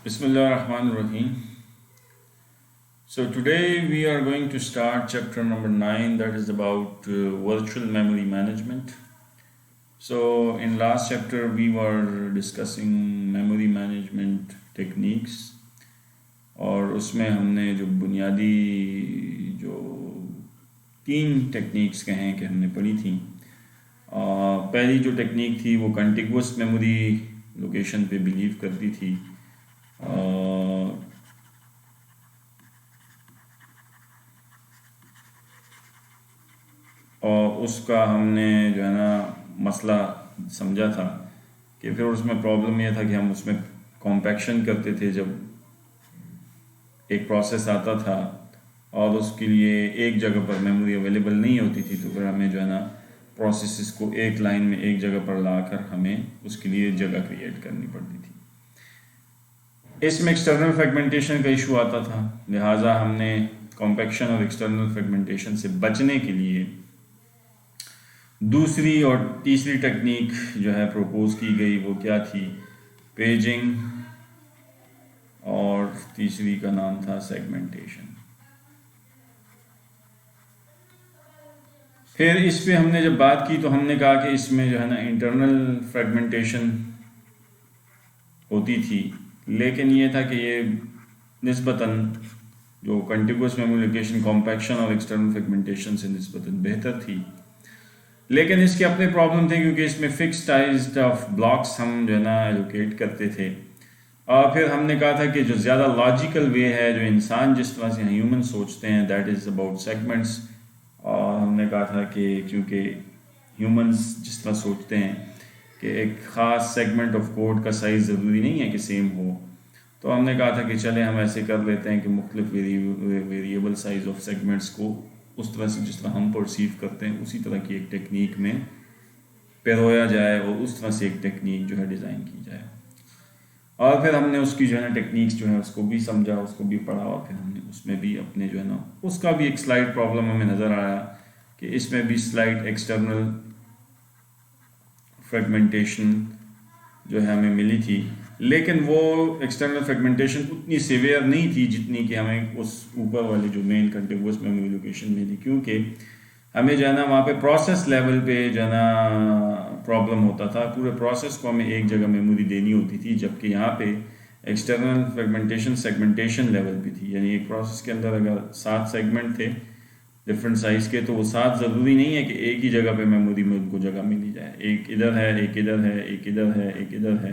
Bismillahirrahmanirrahim. So today we are going to start chapter number 9, that is about virtual memory management. So in last chapter we were discussing memory management techniques और उसमें हमने जो बुनियादी जो 3 techniques कहें कि हमने पढ़ी थी। पहली जो टेक्निक थी वो कंटिगुअस मेमोरी लोकेशन पे बिलीव करती थी। और उसका हमने जो है ना मसला समझा था कि फिर उसमें प्रॉब्लम यह था कि हम उसमें कॉम्पैक्शन करते थे। जब एक प्रोसेस आता था और उसके लिए एक जगह पर मेमोरी अवेलेबल नहीं होती थी, तो फिर हमें जो है ना प्रोसेसेस को एक लाइन में एक जगह पर लाकर हमें उसके लिए जगह क्रिएट करनी पड़ती थी। इसमें एक्सटर्नल फ्रेगमेंटेशन का इशू आता था, लिहाजा हमने कॉम्पैक्शन और एक्सटर्नल फ्रेगमेंटेशन से बचने के लिए दूसरी और तीसरी टेक्निक जो है प्रपोज की गई वो क्या थी, पेजिंग, और तीसरी का नाम था सेगमेंटेशन। फिर इस पे हमने जब बात की तो हमने कहा कि इसमें जो है ना इंटरनल फ्रेगमेंटेशन होती थी, लेकिन ये था कि ये निस्बतन जो कंटिगुअस मेमोरी लोकेशन कॉम्पैक्शन और एक्सटर्नल फ्रेगमेंटेशन से निस्बतन बेहतर थी। लेकिन इसके अपने प्रॉब्लम थे क्योंकि इसमें फिक्स टाइज ऑफ ब्लॉक्स हम जो है ना एलोकेट करते थे। और फिर हमने कहा था कि जो ज़्यादा लॉजिकल वे है, जो इंसान जिस तरह से ह्यूमन सोचते हैं, दैट इज़ अबाउट सेगमेंट्स। और हमने कहा था कि क्योंकि ह्यूमंस जिस तरह सोचते हैं कि एक ख़ास सेगमेंट ऑफ कोड का साइज़ ज़रूरी नहीं है कि सेम हो, तो हमने कहा था कि चले हम ऐसे कर लेते हैं कि मुख्तलिफ वेरिएबल साइज़ ऑफ सेगमेंट्स को उस तरह से जिस तरह हम परसीव करते हैं उसी तरह की एक टेक्निक में पिरोया जाए और उस तरह से एक टेक्निक जो है डिज़ाइन की जाए। और फिर हमने उसकी जो है ना टेक्निक्स जो है उसको भी समझा, उसको भी पढ़ा, और फिर हमने उसमें भी अपने जो है ना उसका भी एक स्लाइड प्रॉब्लम हमें नज़र आया कि इसमें भी स्लाइड एक्सटर्नल फ्रेगमेंटेशन जो है हमें मिली थी, लेकिन वो एक्सटर्नल फ्रेगमेंटेशन उतनी सीवियर नहीं थी जितनी कि हमें उस ऊपर वाले जो मेन कंटिगुअस मेमोरी लोकेशन मिली, क्योंकि हमें जो है ना वहाँ पे प्रोसेस लेवल पे जो है ना प्रॉब्लम होता था। पूरे प्रोसेस को हमें एक जगह मेमोरी देनी होती थी, जबकि यहाँ पे एक्सटर्नल फ्रेगमेंटेशन सेगमेंटेशन लेवल पे थी। यानी एक प्रोसेस के अंदर अगर 7 सेगमेंट थे डिफरेंट साइज़ के, तो वो 7 ज़रूरी नहीं है कि एक ही जगह पे मेमोरी में उनको जगह मिली जाए। एक इधर है, एक इधर है, एक इधर है, एक इधर है,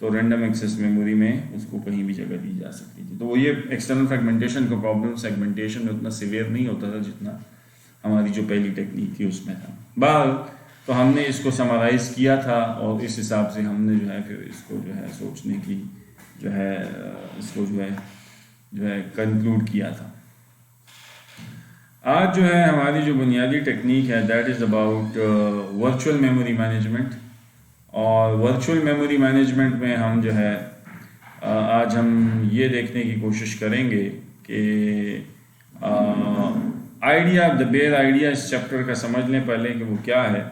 तो रैंडम एक्सेस मेमोरी में उसको कहीं भी जगह दी जा सकती थी। तो वो ये एक्सटर्नल फ्रेगमेंटेशन का प्रॉब्लम सेगमेंटेशन में उतना सिवियर नहीं होता था जितना हमारी जो पहली टेक्निक थी उसमें था। बहरहाल तो हमने इसको समराइज़ किया था और इस हिसाब से हमने जो है फिर इसको जो है सोचने की जो है इसको जो है कंक्लूड किया था। आज जो है हमारी जो बुनियादी टेक्निक है that is about virtual memory management. और वर्चुअल मेमोरी मैनेजमेंट में हम जो है आज हम ये देखने की कोशिश करेंगे कि आइडिया, द बेयर आइडिया इस चैप्टर का समझ लें पहले कि वो क्या है।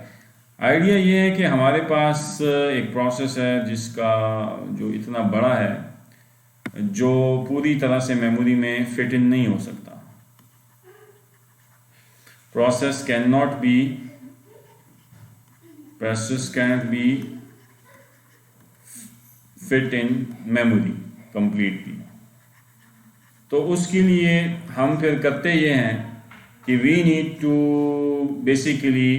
आइडिया ये है कि हमारे पास एक प्रोसेस है जिसका जो इतना बड़ा है जो पूरी तरह से मेमोरी में फिट इन नहीं हो सकता। Process can be fit in memory completely. तो उसके लिए हम फिर करते ये हैं कि we need to basically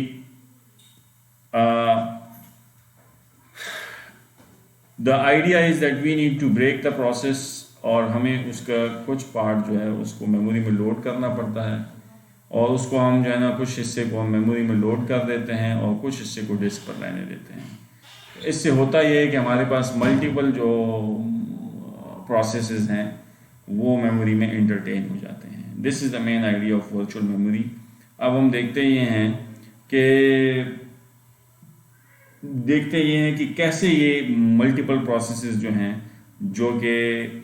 the idea is that we need to break the process, और हमें उसका कुछ पार्ट जो है उसको मेमोरी में लोड करना पड़ता है, और उसको हम जो है ना कुछ हिस्से को हम मेमोरी में लोड कर देते हैं और कुछ हिस्से को डिस्क पर रहने देते हैं। इससे होता ये है कि हमारे पास मल्टीपल जो प्रोसेसेस हैं वो मेमोरी में इंटरटेन हो जाते हैं। This is the main idea of virtual memory. अब हम देखते ये हैं कि कैसे ये मल्टीपल प्रोसेसेस जो हैं, जो कि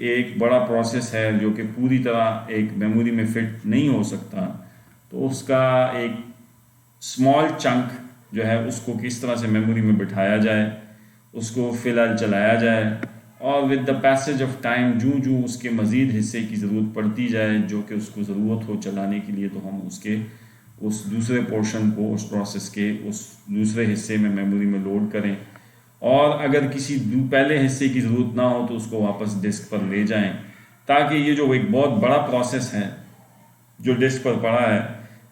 एक बड़ा प्रोसेस है जो कि पूरी तरह एक मेमोरी में फिट नहीं हो सकता, तो उसका एक स्मॉल चंक जो है उसको किस तरह से मेमोरी में बिठाया जाए, उसको फ़िलहाल चलाया जाए और with the passage of time जूँ उसके मज़ीद हिस्से की ज़रूरत पड़ती जाए जो कि उसको ज़रूरत हो चलाने के लिए, तो हम उसके उस दूसरे पोर्शन को उस प्रोसेस के उस दूसरे हिस्से में मेमोरी में लोड करें, और अगर किसी पहले हिस्से की ज़रूरत ना हो तो उसको वापस डिस्क पर ले जाएं, ताकि ये जो एक बहुत बड़ा प्रोसेस है जो डिस्क पर पड़ा है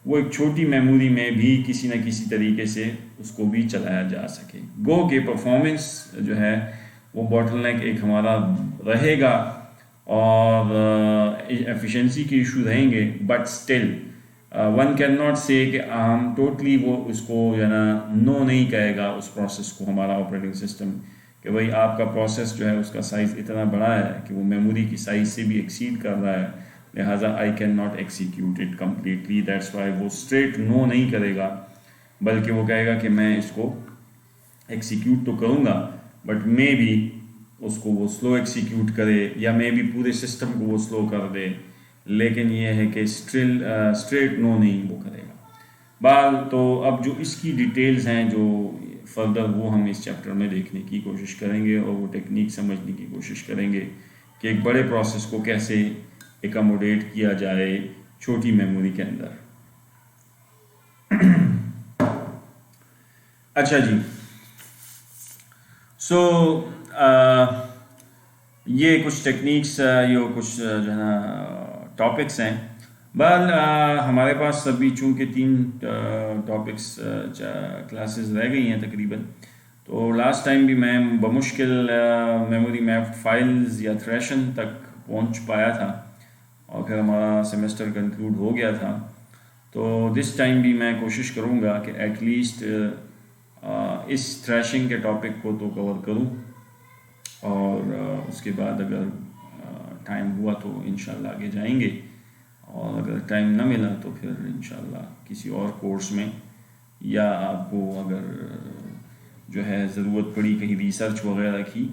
वो एक छोटी मेमोरी में भी किसी न किसी तरीके से उसको भी चलाया जा सके। गो के परफॉर्मेंस जो है वो बॉटलनेक एक हमारा रहेगा और एफिशिएंसी के इशू रहेंगे, but still one can not से कि हम टोटली वो उसको जो है ना नो नहीं कहेगा उस प्रोसेस को, हमारा ऑपरेटिंग सिस्टम, कि भाई आपका प्रोसेस जो है उसका साइज़ इतना बड़ा है कि वो मेमोरी की साइज़ से भी एक्सीड कर रहा है, लिहाजा I can not execute it completely. That's why वो स्ट्रेट नो नहीं करेगा, बल्कि वो कहेगा कि मैं इसको एक्सिक्यूट तो करूँगा बट मे बी उसको वो स्लो एक्सिक्यूट करे, या मे बी पूरे सिस्टम को वो स्लो कर दे, लेकिन ये है कि स्ट्रेट नो नहीं वो करेगा। बाल तो अब जो इसकी डिटेल्स हैं जो फर्दर वो हम इस चैप्टर में देखने की कोशिश करेंगे और वो टेक्निक समझने की कोशिश करेंगे कि एक बड़े प्रोसेस को कैसे एकोमोडेट किया जाए छोटी मेमोरी के अंदर। अच्छा जी, सो ये कुछ टेक्निक्स, ये कुछ जो है ना टॉपिक्स हैं। बहरहाल हमारे पास अभी चूँकि 3 टॉपिक्स क्लासेस रह गई हैं तकरीबन, तो लास्ट टाइम भी मैं बमुश्किल मेमोरी मैप्ड फाइल्स या थ्रेशन तक पहुंच पाया था और फिर हमारा सेमेस्टर कंक्लूड हो गया था। तो दिस टाइम भी मैं कोशिश करूंगा कि एटलीस्ट इस थ्रेशिंग के टॉपिक को तो कवर करूं, और उसके बाद अगर टाइम हुआ तो इंशाल्लाह आगे जाएंगे, और अगर टाइम ना मिला तो फिर इंशाल्लाह किसी और कोर्स में, या आपको अगर जो है ज़रूरत पड़ी कहीं रिसर्च वगैरह की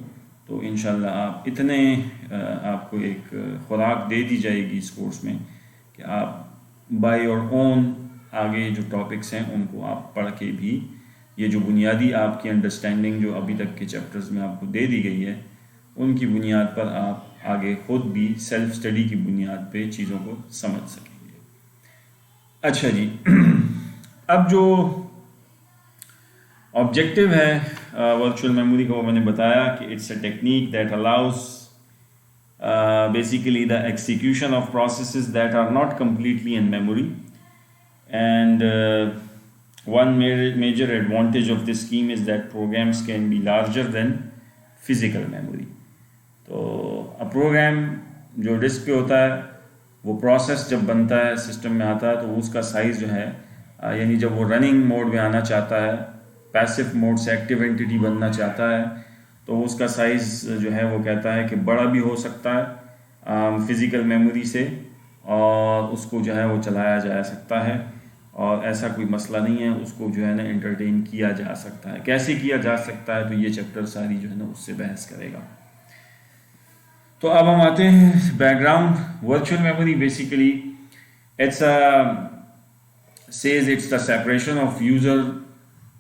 तो इंशाल्लाह आप इतने आपको एक खुराक दे दी जाएगी इस कोर्स में कि आप बाय योर ओन आगे जो टॉपिक्स हैं उनको आप पढ़ के भी ये जो बुनियादी आपकी अंडरस्टैंडिंग जो अभी तक के चैप्टर्स में आपको दे दी गई है उनकी बुनियाद पर आप आगे खुद भी सेल्फ स्टडी की बुनियाद पे चीज़ों को समझ सकेंगे। अच्छा जी, अब जो ऑब्जेक्टिव है वर्चुअल मेमोरी का वो मैंने बताया कि it's a technique that allows basically the execution of processes that are not completely in memory, and one major advantage of this scheme is that programs can be larger than physical memory. तो अब programme जो disk पे होता है वो process जब बनता है सिस्टम में आता है तो उसका साइज़ जो है यानी जब वो रनिंग मोड में आना चाहता है, पैसिव मोड से एक्टिव एंटिटी बनना चाहता है, तो उसका साइज़ जो है वो कहता है कि बड़ा भी हो सकता है फ़िज़िकल मेमोरी से, और उसको जो है वो चलाया जा सकता है, और ऐसा कोई मसला नहीं है, उसको जो है ना एंटरटेन किया जा सकता है। कैसे किया जा सकता है तो ये चैप्टर सारी जो है ना उससे बहस करेगा। तो अब हम आते हैं background. Virtual memory basically it's says it's the separation of user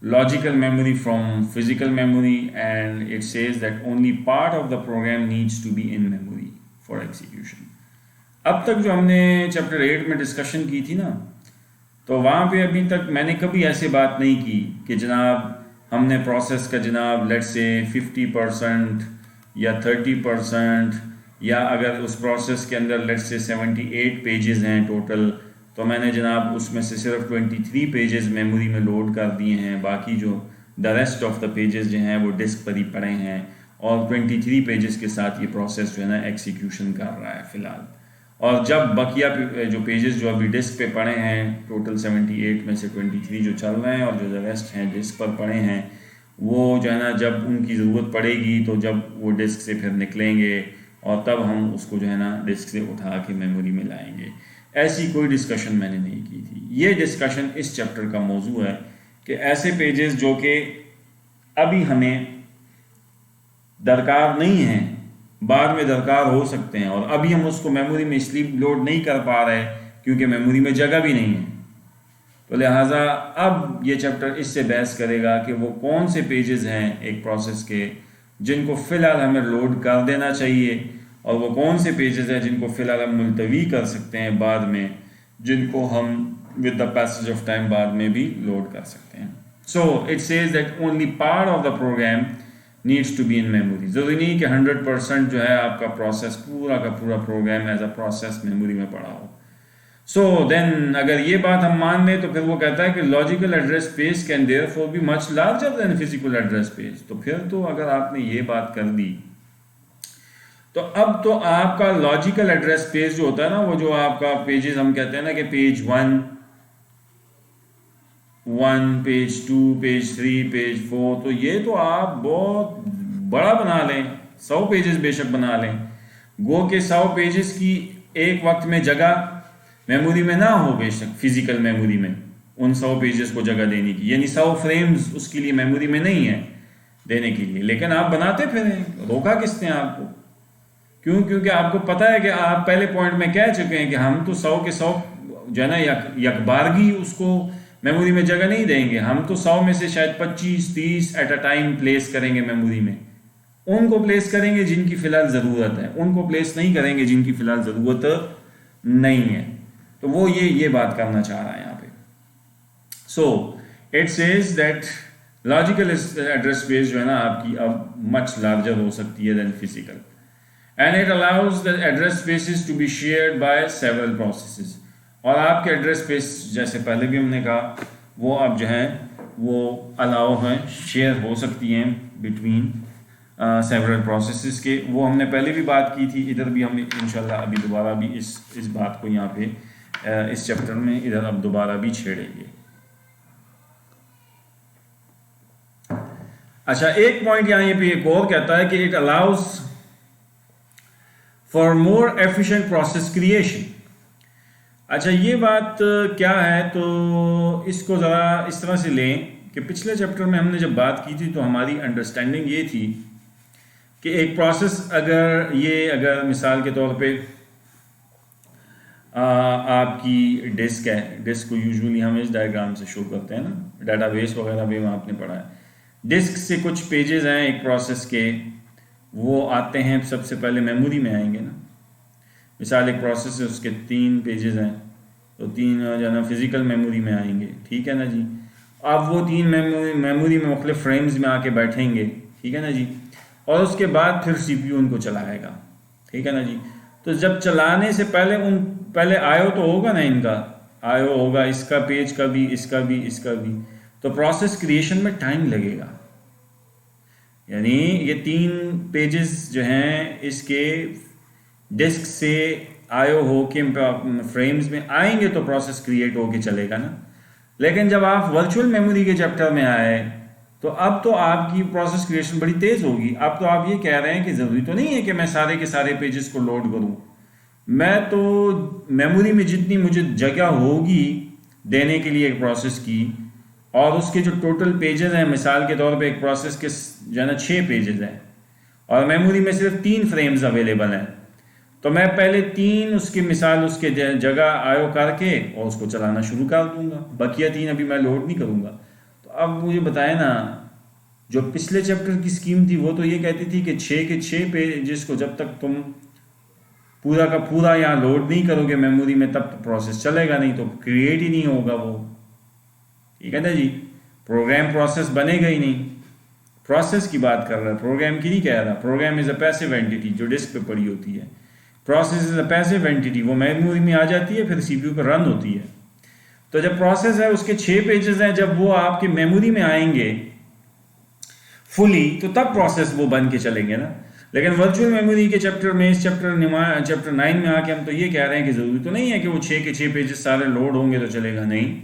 logical memory from physical memory, and it says that only part of the program needs to be in memory for execution. अब तक जो हमने chapter 8 में discussion की थी ना, तो वहाँ पे अभी तक मैंने कभी ऐसे बात नहीं की कि जनाब हमने प्रोसेस का जनाब लेट्स से 50% या 30%, या अगर उस प्रोसेस के अंदर लेट्स से 78 पेजेस हैं टोटल, तो मैंने जनाब उसमें से सिर्फ 23 पेजेस मेमोरी में लोड कर दिए हैं, बाकी जो the rest of the pages जो हैं वो डिस्क पर ही पड़े हैं, और 23 पेजेस के साथ ये प्रोसेस जो है ना एग्जीक्यूशन कर रहा है फ़िलहाल। और जब बकिया जो पेजेस जो अभी डिस्क पे पड़े हैं टोटल 78 में से 23 जो चल रहे हैं और जो रेस्ट हैं डिस्क पर पड़े हैं, वो जो है ना जब उनकी ज़रूरत पड़ेगी तो जब वो डिस्क से फिर निकलेंगे और तब हम उसको जो है ना डिस्क से उठा के मेमोरी में लाएंगे। ऐसी कोई डिस्कशन मैंने नहीं की थी। ये डिस्कशन इस चैप्टर का मौजू है कि ऐसे पेजेस जो कि अभी हमें दरकार नहीं हैं, बाद में दरकार हो सकते हैं, और अभी हम उसको मेमोरी में इसलिए लोड नहीं कर पा रहे क्योंकि मेमोरी में जगह भी नहीं है। तो लिहाजा अब ये चैप्टर इससे बहस करेगा कि वो कौन से पेजेस हैं एक प्रोसेस के जिनको फ़िलहाल हमें लोड कर देना चाहिए, और वो कौन से पेजेस हैं जिनको फ़िलहाल हम मुलतवी कर सकते हैं बाद में, जिनको हम with the passage of time बाद में भी लोड कर सकते हैं. So it says that only part of the program needs to be in memory. ज़रूरी नहीं कि 100% जो है आपका प्रोसेस, पूरा का पूरा program as a process memory में पड़ा हो. सो देन अगर ये बात हम मान लें तो फिर वो कहता है कि logical address space can therefore be much larger than physical address space. तो फिर तो अगर आपने ये बात कर दी तो अब तो आपका लॉजिकल एड्रेस स्पेस जो होता है ना, वो जो आपका पेजेस हम कहते हैं ना कि पेज 1, पेज 2, पेज 3, पेज 4, तो ये तो आप बहुत बड़ा बना लें, 100 पेजेस बेशक बना लें, गो के 100 पेजेस की एक वक्त में जगह मेमोरी में ना हो, बेशक फिजिकल मेमोरी में उन 100 पेजेस को जगह देने की, यानी 100 फ्रेम्स उसके लिए मेमोरी में नहीं है देने के लिए, लेकिन आप बनाते फिरें. रोका किसने आपको? क्यों? क्योंकि आपको पता है कि आप पहले पॉइंट में कह चुके हैं कि हम तो 100 के 100 जो है ना यकबारगी उसको मेमोरी में जगह नहीं देंगे. हम तो 100 में से शायद 25-30 एट अ टाइम प्लेस करेंगे मेमोरी में. उनको प्लेस करेंगे जिनकी फ़िलहाल ज़रूरत है, उनको प्लेस नहीं करेंगे जिनकी फ़िलहाल ज़रूरत नहीं है. तो वो ये बात करना चाह रहा है यहाँ पे. सो it says that logical address space जो है ना आपकी अब मच लार्जर हो सकती है than physical, and it allows the address spaces to be shared by several processes. और आपके एड्रेस स्पेस जैसे पहले भी हमने कहा वो अब जो है वो अलाउ हैं, शेयर हो सकती हैं बिटवीन सेवरल प्रोसेसेस के. वो हमने पहले भी बात की थी, इधर भी हम इंशाल्लाह अभी दोबारा भी इस बात को यहाँ पे इस चैप्टर में इधर अब दोबारा भी छेड़ेंगे. अच्छा, एक पॉइंट यहाँ पे एक और कहता है कि it allows for more efficient process creation. अच्छा, ये बात क्या है, तो इसको ज़रा इस तरह से लें कि पिछले चैप्टर में हमने जब बात की थी तो हमारी अंडरस्टैंडिंग ये थी कि एक प्रोसेस अगर मिसाल के तौर पे आपकी डिस्क है, डिस्क को यूजुअली हम इस डायग्राम से शो करते हैं ना, डाटाबेस वगैरह भी आपने पढ़ा है. डिस्क से कुछ पेजेस हैं एक प्रोसेस के, वो आते हैं सबसे पहले मेमोरी में आएंगे ना. मिसाल एक प्रोसेस है, उसके 3 पेजेस हैं, तो 3 जो है ना फिजिकल मेमोरी में आएंगे, ठीक है ना जी. अब वो 3 मेमोरी में मुख्तलिफ फ्रेम्स में आके बैठेंगे, ठीक है ना जी, और उसके बाद फिर सीपीयू उनको चलाएगा, ठीक है ना जी. तो जब चलाने से पहले आयो तो होगा ना, इनका आयो होगा, इसका पेज का भी, इसका भी, तो प्रोसेस क्रिएशन में टाइम लगेगा. यानी ये 3 पेजेस जो हैं इसके डिस्क से आयो हो के फ्रेम्स में आएंगे तो प्रोसेस क्रिएट होके चलेगा ना. लेकिन जब आप वर्चुअल मेमोरी के चैप्टर में आए तो अब तो आपकी प्रोसेस क्रिएशन बड़ी तेज़ होगी. अब तो आप ये कह रहे हैं कि ज़रूरी तो नहीं है कि मैं सारे के सारे पेजेस को लोड करूं, मैं तो मेमोरी में जितनी मुझे जगह होगी देने के लिए एक प्रोसेस की, और उसके जो टोटल पेजेस हैं, मिसाल के तौर पे एक प्रोसेस के जो है ना 6 पेजेस हैं और मेमोरी में सिर्फ 3 फ्रेम्स अवेलेबल हैं, तो मैं पहले 3 उसके जगह आयो करके और उसको चलाना शुरू कर दूंगा, बकिया 3 अभी मैं लोड नहीं करूंगा. तो अब मुझे बताए ना, जो पिछले चैप्टर की स्कीम थी वो तो ये कहती थी कि 6 के 6 पेजेस को जब तक तुम पूरा का पूरा यहाँ लोड नहीं करोगे मेमोरी में तब तो प्रोसेस चलेगा नहीं, तो क्रिएट ही नहीं होगा वो, ठीक है ना जी. प्रोग्राम प्रोसेस बनेगा ही नहीं. प्रोसेस की बात कर रहा है, प्रोग्राम की नहीं कह रहा. Program is a passive entity जो डिस्क पे पड़ी होती है. Process is a passive entity, वो मेमोरी में आ जाती है, फिर सीपीयू पर रन होती है. तो जब प्रोसेस है उसके 6 पेजेस हैं, जब वो आपके मेमोरी में आएंगे फुली तो तब प्रोसेस वो बन के चलेंगे ना. लेकिन वर्चुअल मेमोरी के चैप्टर में, इस चैप्टर 9 में आके हम तो ये कह रहे हैं कि ज़रूरी तो नहीं है कि वो 6 के 6 पेजेस सारे लोड होंगे तो चलेगा, नहीं.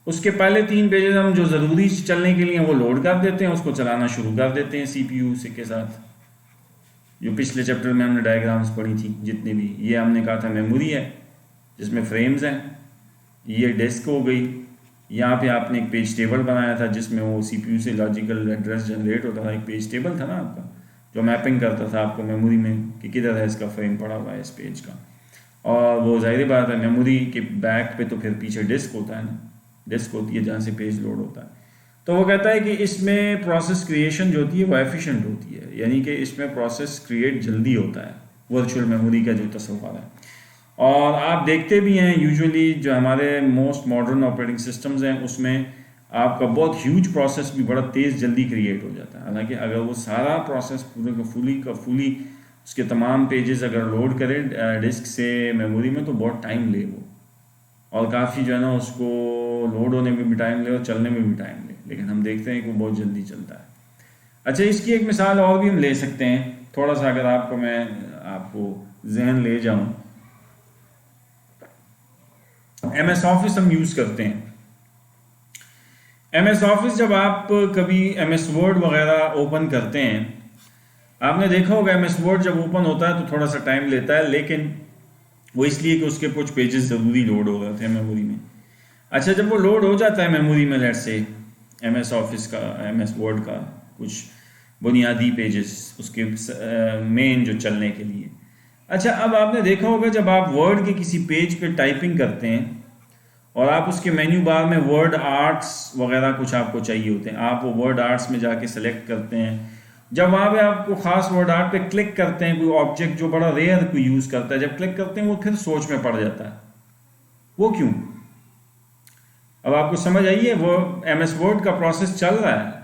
उसके पहले 3 पेजेस हम जो ज़रूरी चलने के लिए वो लोड कर देते हैं, उसको चलाना शुरू कर देते हैं सीपीयू से के साथ. जो पिछले चैप्टर में हमने डायग्राम्स पढ़ी थी जितनी भी, ये हमने कहा था मेमोरी है जिसमें फ्रेम्स हैं, ये डिस्क हो गई. यहाँ पे आपने एक पेज टेबल बनाया था जिसमें वो सीपीयू से लॉजिकल एड्रेस जनरेट होता था. एक पेज टेबल था ना आपका जो मैपिंग करता था आपको मेमोरी में कि किधर है इसका फ्रेम पड़ा हुआ है इस पेज का. और वो जाहिर बात है मेमोरी के बैक पे तो फिर पीछे डिस्क होता है ना, डिस्क होती है जहाँ से पेज लोड होता है. तो वो कहता है कि इसमें प्रोसेस क्रिएशन जो होती है वो एफिशिएंट होती है, यानी कि इसमें प्रोसेस क्रिएट जल्दी होता है वर्चुअल मेमोरी का जो तस्वर है। और आप देखते भी हैं यूजुअली जो हमारे मोस्ट मॉडर्न ऑपरेटिंग सिस्टम्स हैं उसमें आपका बहुत ह्यूज प्रोसेस भी बड़ा तेज़ जल्दी क्रिएट हो जाता है। हालांकि अगर वो सारा प्रोसेस पूरे का फुली उसके तमाम पेजेस अगर लोड करें डिस्क से मेमोरी में तो बहुत टाइम ले वो, और काफ़ी जो है ना उसको लोड होने में भी टाइम ले और चलने में भी टाइम ले, लेकिन हम देखते हैं कि वो बहुत जल्दी चलता है। अच्छा, इसकी एक मिसाल और भी हम ले सकते हैं, थोड़ा सा अगर मैं आपको जहन ले जाऊं। MS ऑफिस हम यूज़ करते हैं। MS ऑफिस जब आप कभी MS वर्ड वगैरह ओपन करते हैं, आपने देखा होगा MS वर्ड जब ओपन होता है तो थोड़ा सा टाइम लेता है, लेकिन वो इसलिए कि उसके कुछ पेजेस ज़रूरी लोड हो रहे थे मेमोरी में। अच्छा, जब वो लोड हो जाता है मेमोरी में, लेट्स से MS ऑफिस का, MS वर्ड का कुछ बुनियादी पेजेस उसके मेन जो चलने के लिए। अच्छा, अब आपने देखा होगा जब आप वर्ड के किसी पेज पे टाइपिंग करते हैं और आप उसके मेन्यू बार में वर्ड आर्ट्स वगैरह कुछ आपको चाहिए होते हैं, आप वो वर्ड आर्ट्स में जाके सेलेक्ट करते हैं। जब वहाँ पे आपको खास वर्ड आर्ट पे क्लिक करते हैं, कोई ऑब्जेक्ट जो बड़ा रेयर कोई यूज़ करता है, जब क्लिक करते हैं वो फिर सोच में पड़ जाता है। वो क्यों? अब आपको समझ आइए, वो MS वर्ड का प्रोसेस चल रहा है,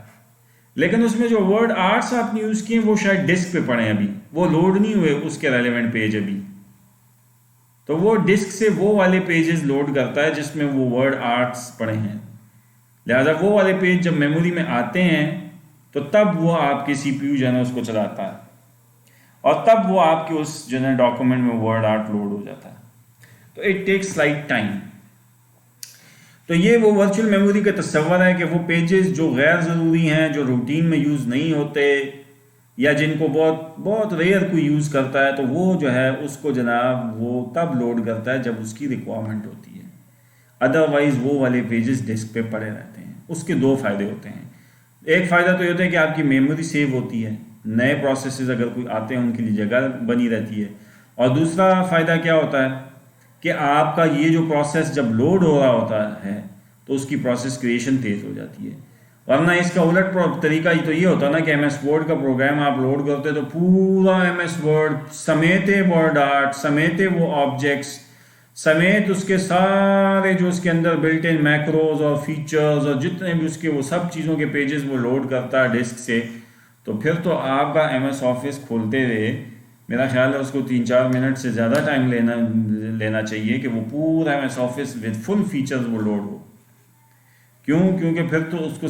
लेकिन उसमें जो वर्ड आर्ट्स आपने यूज़ किए वो शायद डिस्क पे पड़े हैं, अभी वो लोड नहीं हुए उसके रेलेवेंट पेज अभी। तो वो डिस्क से वो वाले पेजेस लोड करता है जिसमें वो वर्ड आर्ट्स पड़े हैं। लिहाजा वो वाले पेज जब मेमोरी में आते हैं तो तब वो आपके CPU जो है ना उसको चलाता है, और तब वो आपके उस जो है डॉक्यूमेंट में वर्ड आर्ट लोड हो जाता है। तो इट टेक्स स्लाइट टाइम। तो ये वो वर्चुअल मेमोरी का तस्वर है कि वो पेजेस जो गैर ज़रूरी हैं, जो रूटीन में यूज़ नहीं होते या जिनको बहुत बहुत रेयर कोई यूज़ करता है, तो वो जो है उसको जनाब वो तब लोड करता है जब उसकी रिक्वायरमेंट होती है। अदरवाइज़ वो वाले पेजेस डिस्क पे पड़े रहते हैं। उसके दो फ़ायदे होते हैं। एक फ़ायदा तो ये होता है कि आपकी मेमोरी सेव होती है, नए प्रोसेसेस अगर कोई आते हैं उनके लिए जगह बनी रहती है। और दूसरा फ़ायदा क्या होता है कि आपका ये जो प्रोसेस जब लोड हो रहा होता है तो उसकी प्रोसेस क्रिएशन तेज़ हो जाती है। वरना इसका उलट तरीका तो ये होता है ना कि MS वर्ड का प्रोग्राम आप लोड करते तो पूरा MS वर्ड समेते वर्ड आर्ट समेते वो ऑब्जेक्ट्स समेत उसके सारे जो उसके अंदर बिल्ट इन मैक्रोज और फीचर्स और जितने भी उसके वो सब चीज़ों के पेजेस वो लोड करता है डिस्क से, तो फिर तो आपका MS ऑफिस खोलते हुए मेरा ख्याल है उसको 3-4 मिनट से ज़्यादा टाइम लेना चाहिए कि वो पूरा MS office with full features वो लोड हो। क्यों? क्योंकि फिर तो उसको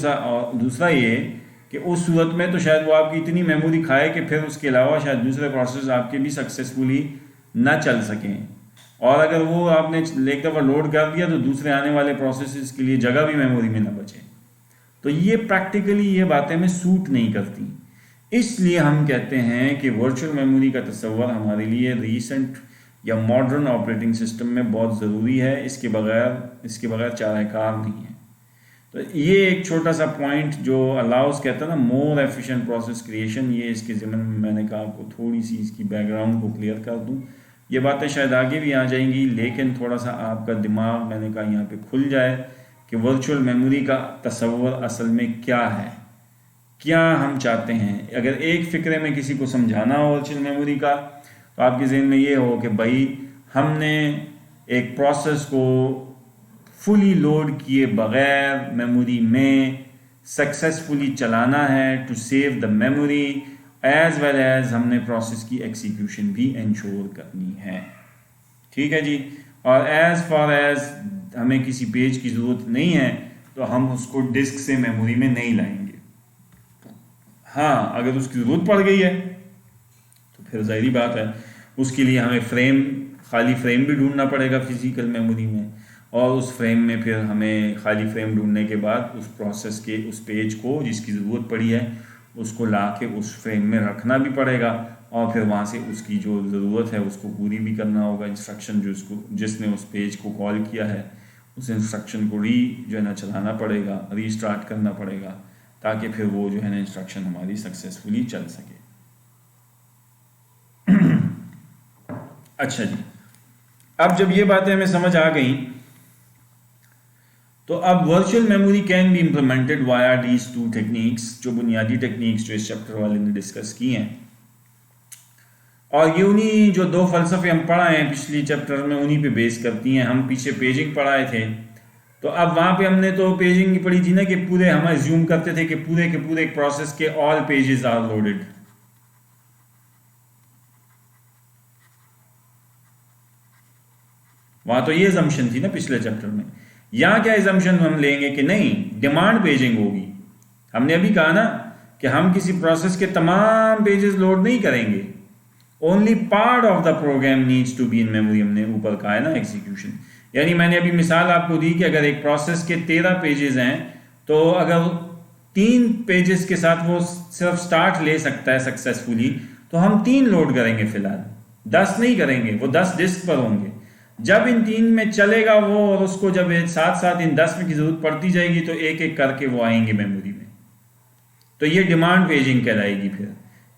दूसरा ये कि उस सूरत में तो शायद वो आपकी इतनी मेमोरी खाए कि फिर उसके अलावा शायद दूसरे प्रोसेस आपके भी सक्सेसफुली ना चल सकें, और अगर वो आपने एक दफ़ा लोड कर दिया तो दूसरे आने वाले प्रोसेसेस के लिए जगह भी मेमोरी में ना बचे। तो ये प्रैक्टिकली ये बातें हमें सूट नहीं करती। इसलिए हम कहते हैं कि वर्चुअल मेमोरी का तस्वर हमारे लिए रीसेंट या मॉडर्न ऑपरेटिंग सिस्टम में बहुत ज़रूरी है। इसके बगैर चाराकार नहीं है। तो ये एक छोटा सा पॉइंट जो अलाउस कहता है ना मोर एफिशिएंट प्रोसेस क्रिएशन, ये इसके ज़िम्मे में मैंने कहा आपको थोड़ी सी इसकी बैकग्राउंड को क्लियर कर दूं। ये बातें शायद आगे भी आ जाएंगी, लेकिन थोड़ा सा आपका दिमाग मैंने कहा यहाँ पे खुल जाए कि वर्चुअल मेमोरी का तस्वर असल में क्या है, क्या हम चाहते हैं। अगर एक फ़िक्रे में किसी को समझाना हो वर्चुअल मेमोरी का तो आपके जहन में ये हो कि भाई हमने एक प्रोसेस को फुली लोड किए बगैर मेमोरी में सक्सेसफुली चलाना है to save the memory as well as हमने प्रोसेस की एग्जीक्यूशन भी इंश्योर करनी है। ठीक है जी। और एज फार एज हमें किसी पेज की ज़रूरत नहीं है तो हम उसको डिस्क से मेमोरी में नहीं लाएंगे। हाँ, अगर उसकी ज़रूरत पड़ गई है तो फिर ज़ाहिरी बात है उसके लिए हमें खाली फ्रेम भी ढूंढना पड़ेगा फिजिकल मेमोरी में, और उस फ्रेम में फिर हमें खाली फ्रेम ढूंढने के बाद उस प्रोसेस के उस पेज को जिसकी ज़रूरत पड़ी है उसको ला के उस फ्रेम में रखना भी पड़ेगा, और फिर वहाँ से उसकी जो ज़रूरत है उसको पूरी भी करना होगा। इंस्ट्रक्शन जिसने उस पेज को कॉल किया है उस इंस्ट्रक्शन को जो है ना चलाना पड़ेगा, रीस्टार्ट करना पड़ेगा, ताकि फिर वो जो है ना इंस्ट्रक्शन हमारी सक्सेसफुली चल सके। अच्छा जी, अब जब ये बातें हमें समझ आ गई तो अब virtual memory can be implemented via these two techniques, जो बुनियादी टेक्निक्स जो इस चैप्टर वाले ने डिस्कस की हैं, और ये उन्हीं जो दो फलसफे हम पढ़ाए हैं पिछली चैप्टर में उन्हीं पे बेस करती हैं। हम पीछे पेजिंग पढ़ाए थे, तो अब वहाँ पे हमने तो पेजिंग की पढ़ी थी ना कि पूरे हम एज्यूम करते थे कि पूरे के पूरे एक प्रोसेस के ऑल पेजेस आर लोडेड। वहाँ तो ये अजम्पशन थी ना पिछले चैप्टर में। यहाँ क्या अजम्पशन हम लेंगे कि नहीं, डिमांड पेजिंग होगी। हमने अभी कहा ना कि हम किसी प्रोसेस के तमाम पेजेस लोड नहीं करेंगे, only part of the program needs to be in memory. हमने ऊपर कहा है ना एग्जीक्यूशन, यानी मैंने अभी मिसाल आपको दी कि अगर एक प्रोसेस के 13 पेजेस हैं, तो अगर 3 पेजेस के साथ वो सिर्फ स्टार्ट ले सकता है सक्सेसफुली, तो हम 3 लोड करेंगे फिलहाल, 10 नहीं करेंगे, वो 10 डिस्क पर होंगे। जब इन 3 में चलेगा वो, और उसको जब साथ साथ इन 10 में की जरूरत पड़ती जाएगी, तो एक एक करके वो आएंगे मेमोरी में। तो ये डिमांड पेजिंग कहलाएगी फिर,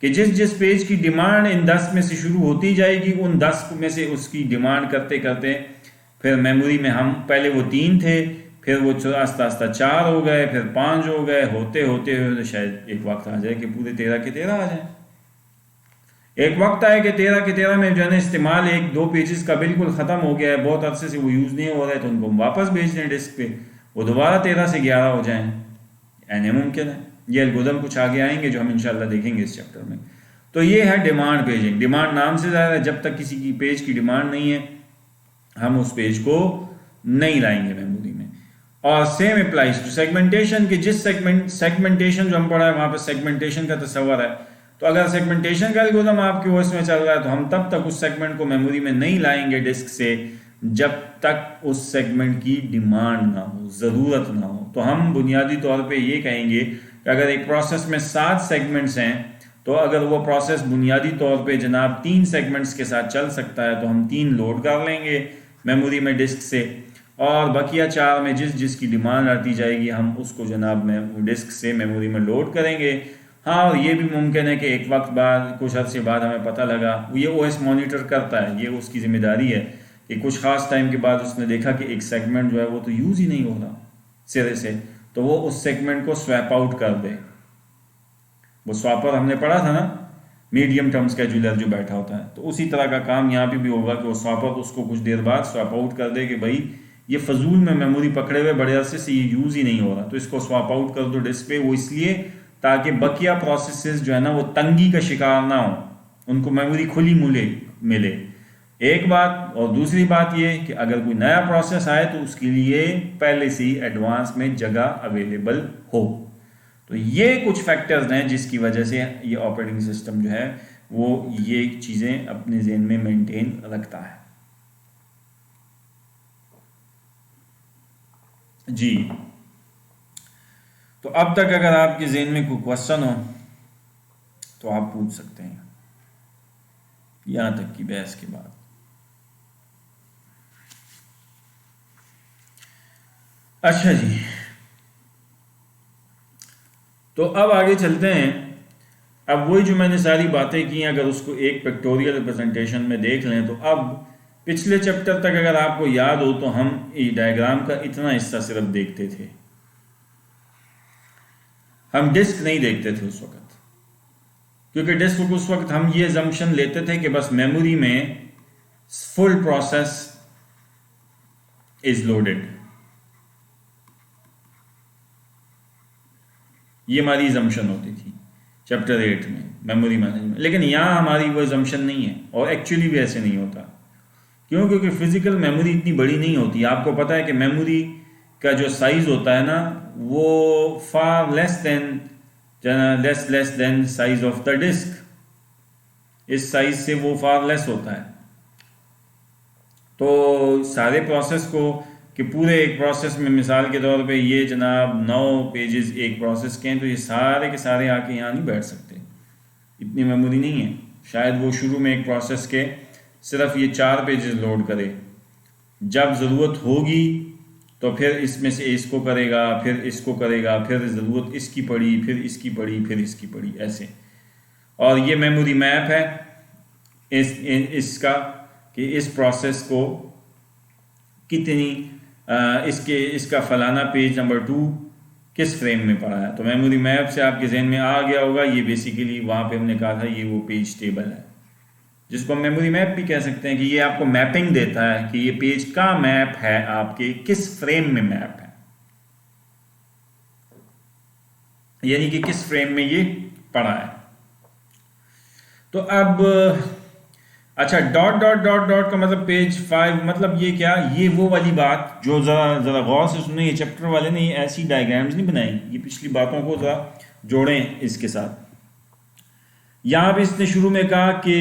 कि जिस जिस पेज की डिमांड इन 10 में से शुरू होती जाएगी, उन 10 में से उसकी डिमांड करते करते फिर मेमोरी में हम पहले वो 3 थे, फिर वो आस्ता आस्ता 4 हो गए, फिर 5 हो गए, होते होते तो शायद एक वक्त आ जाए कि पूरे 13 के 13 आ जाए। एक वक्त आए कि 13 के 13 में जो है ना इस्तेमाल 1-2 पेजेस का बिल्कुल ख़त्म हो गया है, बहुत अरसे से वो यूज़ नहीं हो रहा है, तो उनको हम वापस भेज दें डिस्क पे, वो दोबारा 13 से 11 हो जाएं। यानी मुमकिन है, ये एल्गोरिथम कुछ आगे आएंगे जो हम इंशाल्लाह देखेंगे इस चैप्टर में। तो ये है डिमांड पेजिंग। डिमांड नाम से ज़्यादा है, जब तक किसी की पेज की डिमांड नहीं है हम उस पेज को नहीं लाएंगे मेमोरी में। और सेम अप्लाइज टू सेगमेंटेशन, कि जिस सेगमेंटेशन जो हम पढ़ा है वहाँ पे सेगमेंटेशन का तस्वर है, तो अगर सेगमेंटेशन का एल्गोरिथम आपके ओएस में चल रहा है, तो हम तब तक उस सेगमेंट को मेमोरी में नहीं लाएंगे डिस्क से जब तक उस सेगमेंट की डिमांड ना हो, ज़रूरत ना हो। तो हम बुनियादी तौर पे ये कहेंगे कि अगर एक प्रोसेस में 7 सेगमेंट्स हैं, तो अगर वो प्रोसेस बुनियादी तौर पे जनाब 3 सेगमेंट्स के साथ चल सकता है, तो हम 3 लोड कर लेंगे मेमोरी में डिस्क से, और बकिया 4 में जिस जिसकी डिमांड आती जाएगी हम उसको जनाब में डिस्क से मेमोरी में लोड करेंगे। हाँ, और ये भी मुमकिन है कि एक वक्त बाद, कुछ अर्से बाद हमें पता लगा, ये ओएस मॉनिटर करता है, ये उसकी जिम्मेदारी है कि कुछ खास टाइम के बाद उसने देखा कि एक सेगमेंट जो है वो तो यूज़ ही नहीं हो रहा सिरे से, तो वो उस सेगमेंट को स्वैप आउट कर दे। वो स्वापर हमने पढ़ा था ना, मीडियम टर्म स्केड्यूलर जो बैठा होता है, तो उसी तरह का काम यहाँ पे भी होगा कि वो स्वापर उसको कुछ देर बाद स्वैप आउट कर दे कि भाई ये फजूल में मेमोरी पकड़े हुए बड़े अरसे से ये यूज़ ही नहीं हो रहा, तो इसको स्वैप आउट कर दो डिस्क पे। वो इसलिए ताकि बकिया प्रोसेसेस जो है ना वो तंगी का शिकार ना हो, उनको मेमोरी खुली मिले। एक बात, और दूसरी बात ये कि अगर कोई नया प्रोसेस आए तो उसके लिए पहले से ही एडवांस में जगह अवेलेबल हो। तो ये कुछ फैक्टर्स हैं जिसकी वजह से ये ऑपरेटिंग सिस्टम जो है वो ये चीज़ें अपने ज़हन में मेंटेन रखता है। जी, तो अब तक अगर आपके ज़हन में कोई क्वेश्चन हो तो आप पूछ सकते हैं, यहाँ तक की बहस के बाद। अच्छा जी, तो अब आगे चलते हैं। अब वही जो मैंने सारी बातें की, अगर उसको एक पिक्टोरियल रिप्रेजेंटेशन में देख लें, तो अब पिछले चैप्टर तक अगर आपको याद हो तो हम ये डायग्राम का इतना हिस्सा सिर्फ देखते थे, हम डिस्क नहीं देखते थे उस वक्त, क्योंकि डिस्क उस वक्त हम ये अजम्पशन लेते थे कि बस मेमोरी में फुल प्रोसेस इज लोडेड, ये हमारी अजम्पशन होती थी चैप्टर 8 में मेमोरी मैनेजमेंट। लेकिन यहाँ हमारी वो अजम्पशन नहीं है, और एक्चुअली भी ऐसे नहीं होता। क्यों? क्योंकि फिजिकल मेमोरी इतनी बड़ी नहीं होती। आपको पता है कि मेमोरी का जो साइज होता है ना वो far less than size of the disk. इस साइज से वो फार लेस होता है। तो सारे प्रोसेस को कि पूरे एक प्रोसेस में मिसाल के तौर पे ये जनाब 9 पेजेस एक प्रोसेस के हैं, तो ये सारे के सारे आके यहाँ नहीं बैठ सकते, इतनी मेमोरी नहीं है। शायद वो शुरू में एक प्रोसेस के सिर्फ ये 4 पेजेस लोड करे, जब ज़रूरत होगी तो फिर इसमें से इसको करेगा, फिर इसको करेगा, फिर ज़रूरत इसकी पड़ी, फिर इसकी पड़ी, फिर इसकी पड़ी, ऐसे। और ये मेमोरी मैप है इसका कि इस प्रोसेस को कितनी इसका फलाना पेज नंबर 2 किस फ्रेम में पड़ा है। तो मेमोरी मैप से आपके जहन में आ गया होगा, ये बेसिकली वहाँ पे हमने कहा था ये वो पेज टेबल है, जिसको हम मेमोरी मैप भी कह सकते हैं, कि ये आपको मैपिंग देता है कि ये पेज का मैप है आपके किस फ्रेम में मैप है, यानी कि किस फ्रेम में ये पड़ा है। तो अब अच्छा, डॉट डॉट डॉट डॉट का मतलब पेज 5, मतलब ये क्या, ये वो वाली बात जो ज़रा गौर से सुने, ये चैप्टर वाले ने ऐसी डायग्राम्स नहीं बनाई, ये पिछली बातों को ज़रा जोड़ें इसके साथ। यहाँ पे इसने शुरू में कहा कि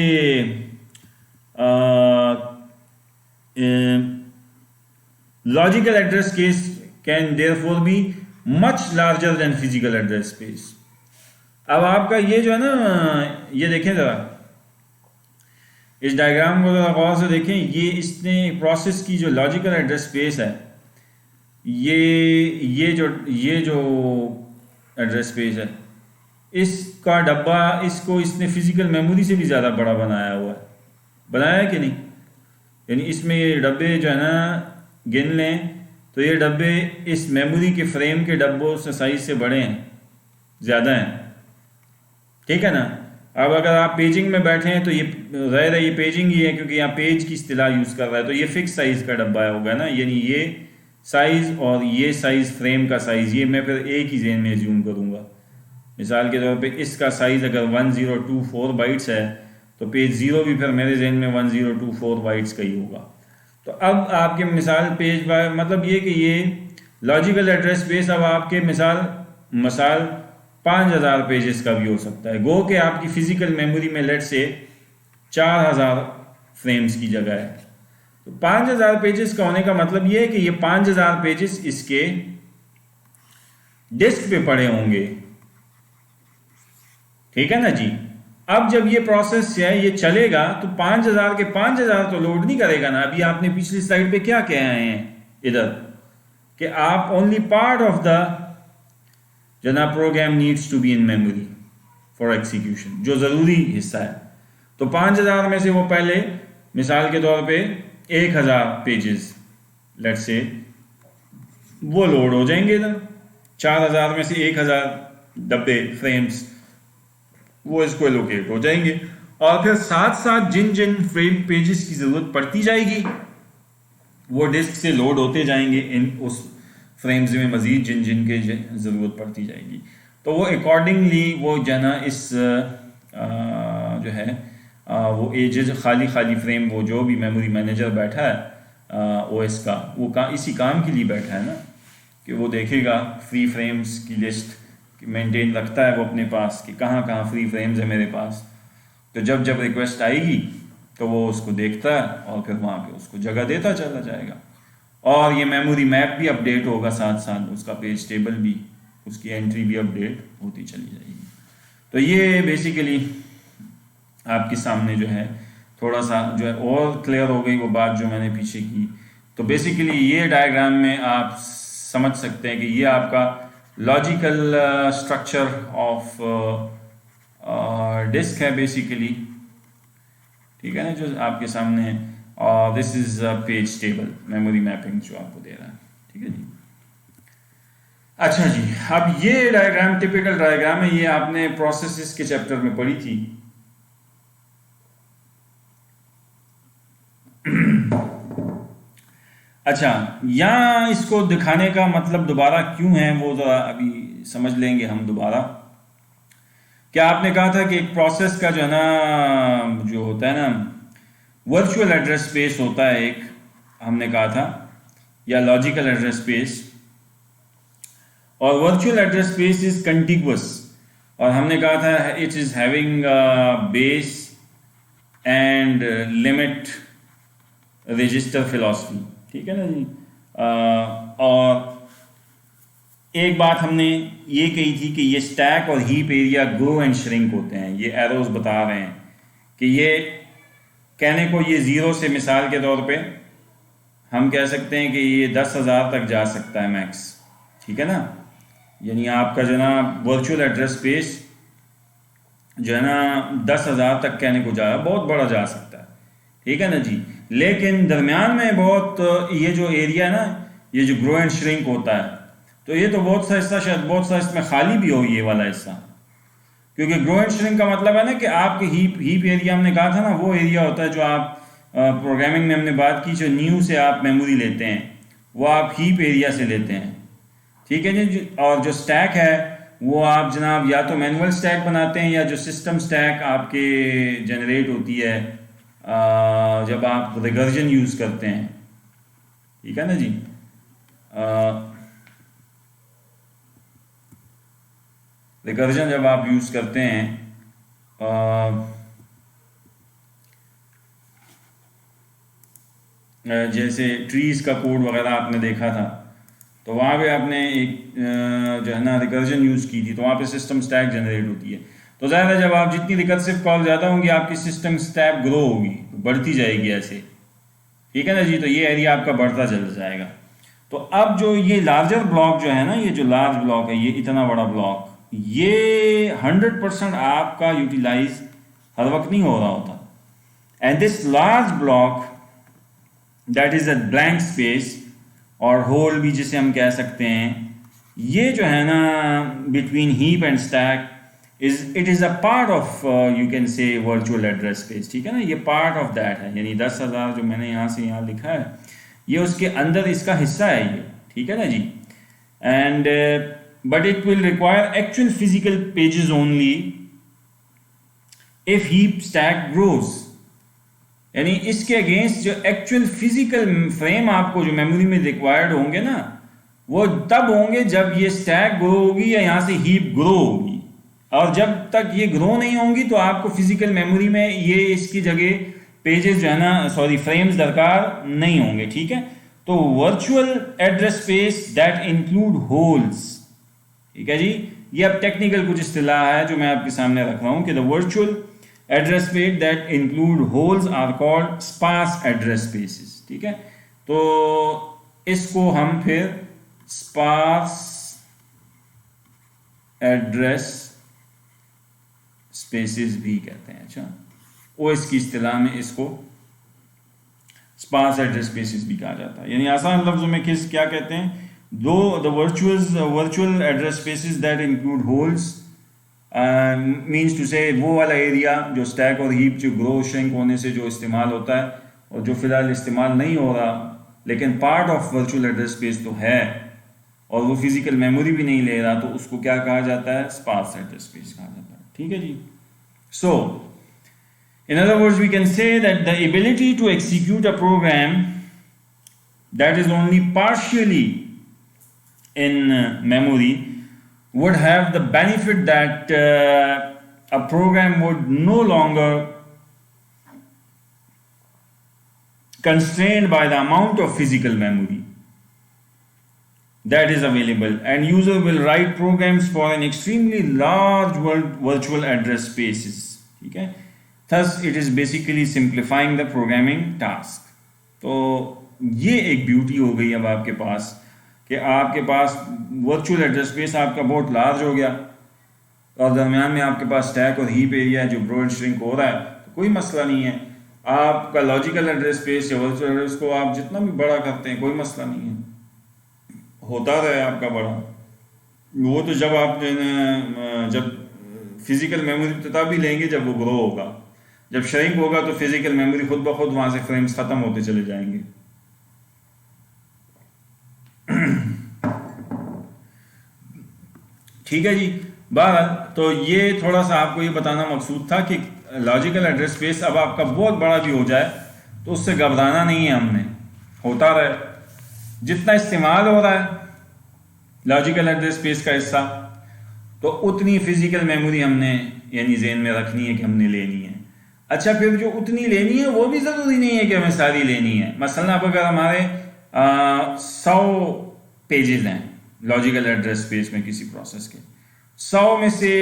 logical address case can therefore be much larger than physical address space. अब आपका ये जो है ना, ये देखें ज़रा, इस डायग्राम को ज़रा गौर से देखें, ये इसने प्रोसेस की जो लॉजिकल एड्रेस स्पेस है, ये जो एड्रेस स्पेस है, इसका डब्बा, इसको इसने फिजिकल मेमोरी से भी ज़्यादा बड़ा बनाया हुआ है, बनाया है कि नहीं। यानी इसमें ये डब्बे जो है ना, गिन लें तो ये डब्बे इस मेमोरी के फ्रेम के डब्बों से साइज से बड़े हैं, ज़्यादा हैं, ठीक है ना। अब अगर आप पेजिंग में बैठे हैं तो ये ज़ाहिर है ये पेजिंग ही है, क्योंकि यहाँ पेज की इस्तिलाह यूज़ कर रहा है, तो ये फिक्स साइज़ का डब्बा होगा ना, यानी ये साइज़ और ये साइज़, फ्रेम का साइज़, ये मैं फिर एक ही जेन में एज्यूम करूँगा। मिसाल के तौर पे इसका साइज़ अगर 1024 बाइट्स है, तो पेज 0 भी फिर मेरे जेन में 1024 बाइट्स का ही होगा। तो अब आपके मिसाल पेज बाय मतलब ये कि ये लॉजिकल एड्रेस स्पेस अब आपके मिसाल 5000 पेजेस का भी हो सकता है। गो कि आपकी फिजिकल मेमोरी में लेट से 4000 फ्रेम्स की जगह है, तो 5000 पेजेस का होने का मतलब ये है कि ये 5000 पेजेस इसके डिस्क पे पड़े होंगे, ठीक है ना जी। अब जब ये प्रोसेस है ये चलेगा तो 5000 के 5000 तो लोड नहीं करेगा ना। अभी आपने पिछली स्लाइड पे क्या कहे हैं इधर कि आप ओनली पार्ट ऑफ द जना program needs to be in memory for execution, जो ज़रूरी हिस्सा है। तो 5000 में से वो पहले मिसाल के तौर पे 1000 पेजेस लेट्स से वो लोड हो जाएंगे इधर, 4000 में से 1000 डब्बे फ्रेम्स वो इसको एलोकेट हो जाएंगे, और फिर साथ साथ जिन जिन फ्रेम पेजेस की ज़रूरत पड़ती जाएगी वो डिस्क से लोड होते जाएंगे इन उस फ्रेम्स में, मज़ीद जिन जिन के ज़रूरत पड़ती जाएगी। तो वो अकॉर्डिंगली वो जना इस जो है वो एजेस खाली फ्रेम, वो जो भी मेमोरी मैनेजर बैठा है ओएस का, वो इसी काम के लिए बैठा है ना, कि वो देखेगा फ्री फ्रेम्स की लिस्ट मेंटेन रखता है वो अपने पास कि कहाँ कहाँ फ्री फ्रेम्स है मेरे पास। तो जब जब रिक्वेस्ट आएगी तो वो उसको देखता है और फिर वहाँ पे उसको जगह देता चला जाएगा, और ये मेमोरी मैप भी अपडेट होगा, साथ साथ उसका पेज टेबल भी, उसकी एंट्री भी अपडेट होती चली जाएगी। तो ये बेसिकली आपके सामने जो है थोड़ा सा जो है और क्लियर हो गई वो बात जो मैंने पीछे की। तो बेसिकली ये डायग्राम में आप समझ सकते हैं कि ये आपका लॉजिकल स्ट्रक्चर ऑफ डिस्क है बेसिकली, ठीक है ना, जो आपके सामने है। और this is page table memory mapping जो आपको दे रहा है, ठीक है जी। अच्छा जी, अब ये डायग्राम टिपिकल डायग्राम है, ये आपने प्रोसेसेस के चैप्टर में पढ़ी थी। अच्छा, यहाँ इसको दिखाने का मतलब दोबारा क्यों है वो ज़रा अभी समझ लेंगे हम दोबारा। क्या आपने कहा था कि एक प्रोसेस का जो है ना, जो होता है ना वर्चुअल एड्रेस स्पेस होता है एक, हमने कहा था, या लॉजिकल एड्रेस स्पेस, और virtual address space is contiguous, और हमने कहा था it is having base and limit register philosophy, ठीक है ना जी। और एक बात हमने ये कही थी कि ये स्टैक और heap area grow and shrink होते हैं। ये एरोज बता रहे हैं कि ये कहने को ये ज़ीरो से मिसाल के तौर पे हम कह सकते हैं कि ये 10,000 तक जा सकता है मैक्स, ठीक है ना। यानी आपका जो ना वर्चुअल एड्रेस स्पेस जो है ना 10,000 तक कहने को जा रहा है, बहुत बड़ा जा सकता है, ठीक है ना जी। लेकिन दरमियान में बहुत ये जो एरिया है ना, ये जो ग्रो एंड श्रिंक होता है, तो ये तो बहुत सा हिस्सा शायद बहुत सा इसमें खाली भी हो ये वाला हिस्सा, क्योंकि ग्रो एंड श्रिंक का मतलब है ना कि आपके हीप एरिया हमने कहा था ना, वो एरिया होता है जो आप प्रोग्रामिंग में हमने बात की, जो न्यू से आप मेमोरी लेते हैं वो आप हीप एरिया से लेते हैं, ठीक है जी। और जो स्टैक है वो आप जनाब या तो मैनुअल स्टैक बनाते हैं या जो सिस्टम स्टैक आपके जनरेट होती है जब आप रिकर्जन यूज़ करते हैं, ठीक है ना जी। रिकर्जन जब आप यूज़ करते हैं जैसे ट्रीज़ का कोड वगैरह आपने देखा था, तो वहाँ पे आपने एक जो है ना रिकर्जन यूज़ की थी, तो वहाँ पे सिस्टम स्टैक जनरेट होती है। तो ज़्यादा जब आप जितनी रिकर्सिव कॉल ज़्यादा होंगी आपकी सिस्टम स्टैक ग्रो होगी, बढ़ती जाएगी ऐसे, ठीक है ना जी। तो ये एरिया आपका बढ़ता चल जाएगा। तो अब जो ये लार्जर ब्लॉक जो है ना, ये जो लार्ज ब्लॉक है, ये इतना बड़ा ब्लॉक, ये 100% आपका यूटिलाइज हर वक्त नहीं हो रहा होता। And this large block that is a blank space और होल भी जिसे हम कह सकते हैं, ये जो है ना between heap and stack it is a part of you can say virtual address space, ठीक है ना। ये पार्ट ऑफ दैट है, यानी 10,000 जो मैंने यहाँ से यहाँ लिखा है ये उसके अंदर इसका हिस्सा है ये, ठीक है ना जी। And but it will require actual physical pages only if heap stack grows, यानी इसके अगेंस्ट जो एक्चुअल फिजिकल फ्रेम आपको जो मेमोरी में रिक्वायर्ड होंगे ना, वो तब होंगे जब ये स्टैक ग्रो होगी या यहाँ से हीप ग्रो होगी। और जब तक ये ग्रो नहीं होंगी तो आपको फिजिकल मेमोरी में ये इसकी जगह पेजेस जो है ना फ्रेम्स दरकार नहीं होंगे, ठीक है। तो virtual address space that include holes, ठीक है जी। ये अब टेक्निकल कुछ इस्तिलाह है जो मैं आपके सामने रख रहा हूं कि the virtual address space that include holes are called sparse address spaces, ठीक है। तो इसको हम फिर स्पार्स एड्रेस स्पेसेस भी कहते हैं। अच्छा, ओएस की इस्तिलाह में इसको स्पार्स एड्रेस स्पेसेस भी कहा जाता है। यानी आसान लफ्जों में क्या कहते हैं, दो the virtual address spaces that include holes means to say वो वाला एरिया जो स्टैक और हीप जो ग्रो श्रिंक होने से जो इस्तेमाल होता है और जो फिलहाल इस्तेमाल नहीं हो रहा लेकिन part of virtual address space तो है और वो फिजिकल मेमोरी भी नहीं ले रहा, तो उसको क्या कहा जाता है, स्पार्स एड्रेस स्पेस कहा जाता है, ठीक है जी। सो in other words, we can say that the ability to execute a program that is only partially in memory would have the benefit that a program would no longer constrained by the amount of physical memory that is available, and user will write programs for an extremely large virtual address spaces, ठीक है। Thus, it is basically simplifying the programming task. तो ये एक beauty हो गई अब आपके पास कि आपके पास वर्चुअल एड्रेस स्पेस आपका बहुत लार्ज हो गया और दरमियान में आपके पास स्टैक और हीप एरिया जो ग्रो एंड श्रिंक हो रहा है, तो कोई मसला नहीं है। आपका लॉजिकल एड्रेस स्पेस या वर्चुअल एड्रेस को आप जितना भी बड़ा करते हैं कोई मसला नहीं है, होता रहे आपका बड़ा। वो तो जब आप जब फिजिकल मेमोरी तभी लेंगे जब वो ग्रो होगा, जब श्रिंक होगा तो फिजिकल मेमोरी खुद ब खुद वहां से फ्रेम्स खत्म होते चले जाएंगे। ठीक है जी। बहरहाल तो ये थोड़ा सा आपको ये बताना मकसूद था कि लॉजिकल एड्रेस स्पेस अब आपका बहुत बड़ा भी हो जाए तो उससे घबराना नहीं है, हमने होता रहे, जितना इस्तेमाल हो रहा है लॉजिकल एड्रेस स्पेस का हिस्सा तो उतनी फिजिकल मेमोरी हमने यानी ज़हन में रखनी है कि हमने लेनी है। अच्छा, फिर जो उतनी लेनी है वो भी ज़रूरी नहीं है कि हमें सारी लेनी है। मसलन अब अगर हमारे 100 पेजेस हैं लॉजिकल एड्रेस स्पेस में किसी प्रोसेस के, 100 में से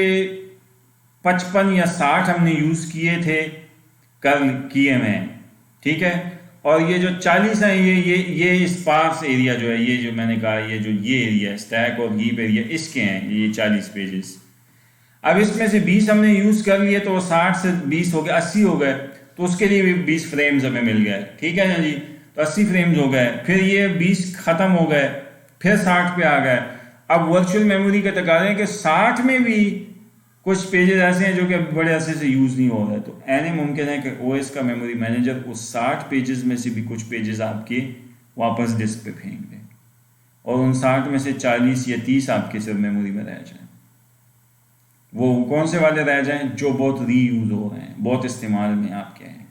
55 या 60 हमने यूज़ किए थे किए में, ठीक है, और ये जो 40 है ये स्पार्स एरिया जो है, ये जो मैंने कहा ये एरिया है स्टैक और हीप एरिया, इसके हैं ये 40 पेजेस। अब इसमें से 20 हमने यूज़ कर लिए तो 60 से 20 हो गए 80 हो गए, तो उसके लिए भी 20 फ्रेम्स हमें मिल गए, ठीक है ना जी। तो 80 फ्रेम्स हो गए, फिर ये 20 ख़त्म हो गए, फिर 60 पे आ गए। अब वर्चुअल मेमोरी का तकाजा है कि 60 में भी कुछ पेजेस ऐसे हैं जो कि बड़े अरसे से यूज़ नहीं हो रहे, तो ऐसे मुमकिन है कि ओएस का मेमोरी मैनेजर उस 60 पेजेस में से भी कुछ पेजेस आपके वापस डिस्क पे फेंक दे और उन 60 में से 40 या 30 आपके सिर्फ मेमोरी में रह जाएं। वो कौन से वाले रह जाएं? जो बहुत रीयूज़ हो रहे हैं, बहुत इस्तेमाल में आपके हैं।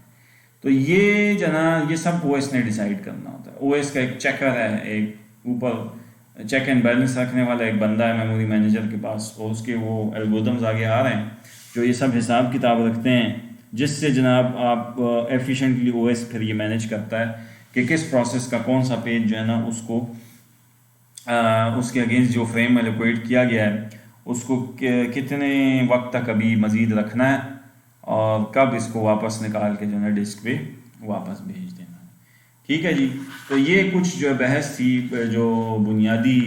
तो ये जना ये सब ओएस ने डिसाइड करना होता है। ओएस का एक चेकर है, एक ऊपर चेक एंड बैलेंस रखने वाला एक बंदा है मेमोरी मैनेजर के पास, और उसके वो एल्गोरिथम्स आगे आ रहे हैं जो ये सब हिसाब किताब रखते हैं, जिससे जनाब आप एफिशिएंटली ओएस फिर ये मैनेज करता है कि किस प्रोसेस का कौन सा पेज जो है ना उसको उसके अगेंस्ट जो फ्रेम एलोकेट किया गया है उसको कितने वक्त तक अभी मज़ीद रखना है और कब इसको वापस निकाल के जो है डिस्क पे वापस भेज देना है। ठीक है जी, तो ये कुछ जो बहस थी, जो बुनियादी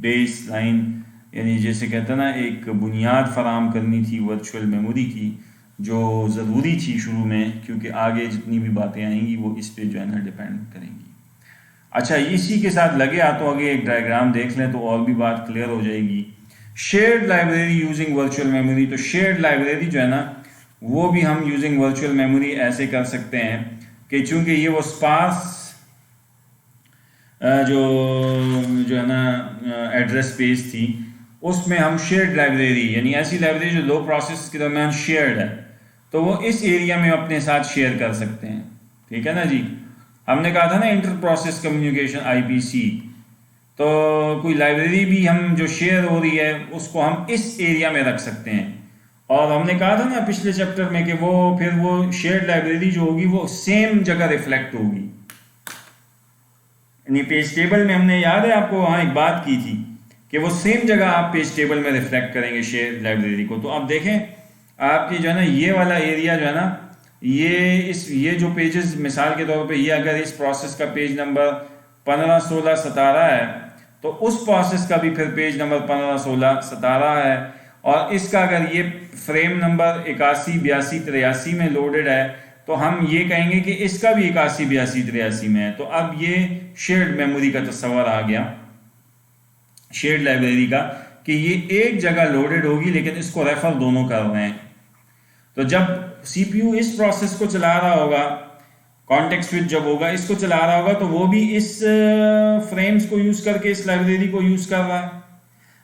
बेस लाइन, यानी जैसे कहते हैं ना एक बुनियाद फराम करनी थी वर्चुअल मेमोरी की, जो ज़रूरी थी शुरू में, क्योंकि आगे जितनी भी बातें आएंगी वो इस पे जो है ना डिपेंड करेंगी। अच्छा, इसी के साथ लगे हाथों आगे एक डायग्राम देख लें तो और भी बात क्लियर हो जाएगी। Shared library using virtual memory, तो शेयर्ड लाइब्रेरी जो है ना वो भी हम यूजिंग वर्चुअल मेमोरी ऐसे कर सकते हैं कि चूंकि ये वो स्पार्स जो है ना एड्रेस स्पेस थी, उसमें हम शेयर्ड लाइब्रेरी, यानी ऐसी लाइब्रेरी जो दो प्रोसेस के दरमियान शेयर्ड है, तो वो इस एरिया में अपने साथ शेयर कर सकते हैं। ठीक है ना जी, हमने कहा था ना इंटर प्रोसेस कम्युनिकेशन आईपीसी, तो कोई लाइब्रेरी भी हम जो शेयर हो रही है उसको हम इस एरिया में रख सकते हैं। और हमने कहा था ना पिछले चैप्टर में कि वो फिर वो शेयर्ड लाइब्रेरी जो होगी वो सेम जगह रिफ्लेक्ट होगी, यानी पेज टेबल में हमने याद है आपको वहाँ एक बात की थी कि वो सेम जगह आप पेज टेबल में रिफ्लेक्ट करेंगे शेयर लाइब्रेरी को। तो आप देखें आपकी जो है ना ये वाला एरिया जो है ना ये जो पेजेस मिसाल के तौर पे ये अगर इस प्रोसेस का पेज नंबर 15, 16, 17 है तो उस प्रोसेस का भी फिर पेज नंबर 15, 16, 17 है, और इसका अगर ये फ्रेम नंबर 81, 82, 83 में लोडेड है तो हम ये कहेंगे कि इसका भी 81, 82, 83 में है। तो अब ये शेयर्ड मेमोरी का तस्वर आ गया शेयर्ड लाइब्रेरी का कि ये एक जगह लोडेड होगी लेकिन इसको रेफर दोनों कर रहे हैं। तो जब सीपीयू इस प्रोसेस को चला रहा होगा, कॉन्टेक्स्ट स्विच जब होगा इसको चला रहा होगा, तो वो भी इस फ्रेम्स को यूज करके इस लाइब्रेरी को यूज कर रहा है,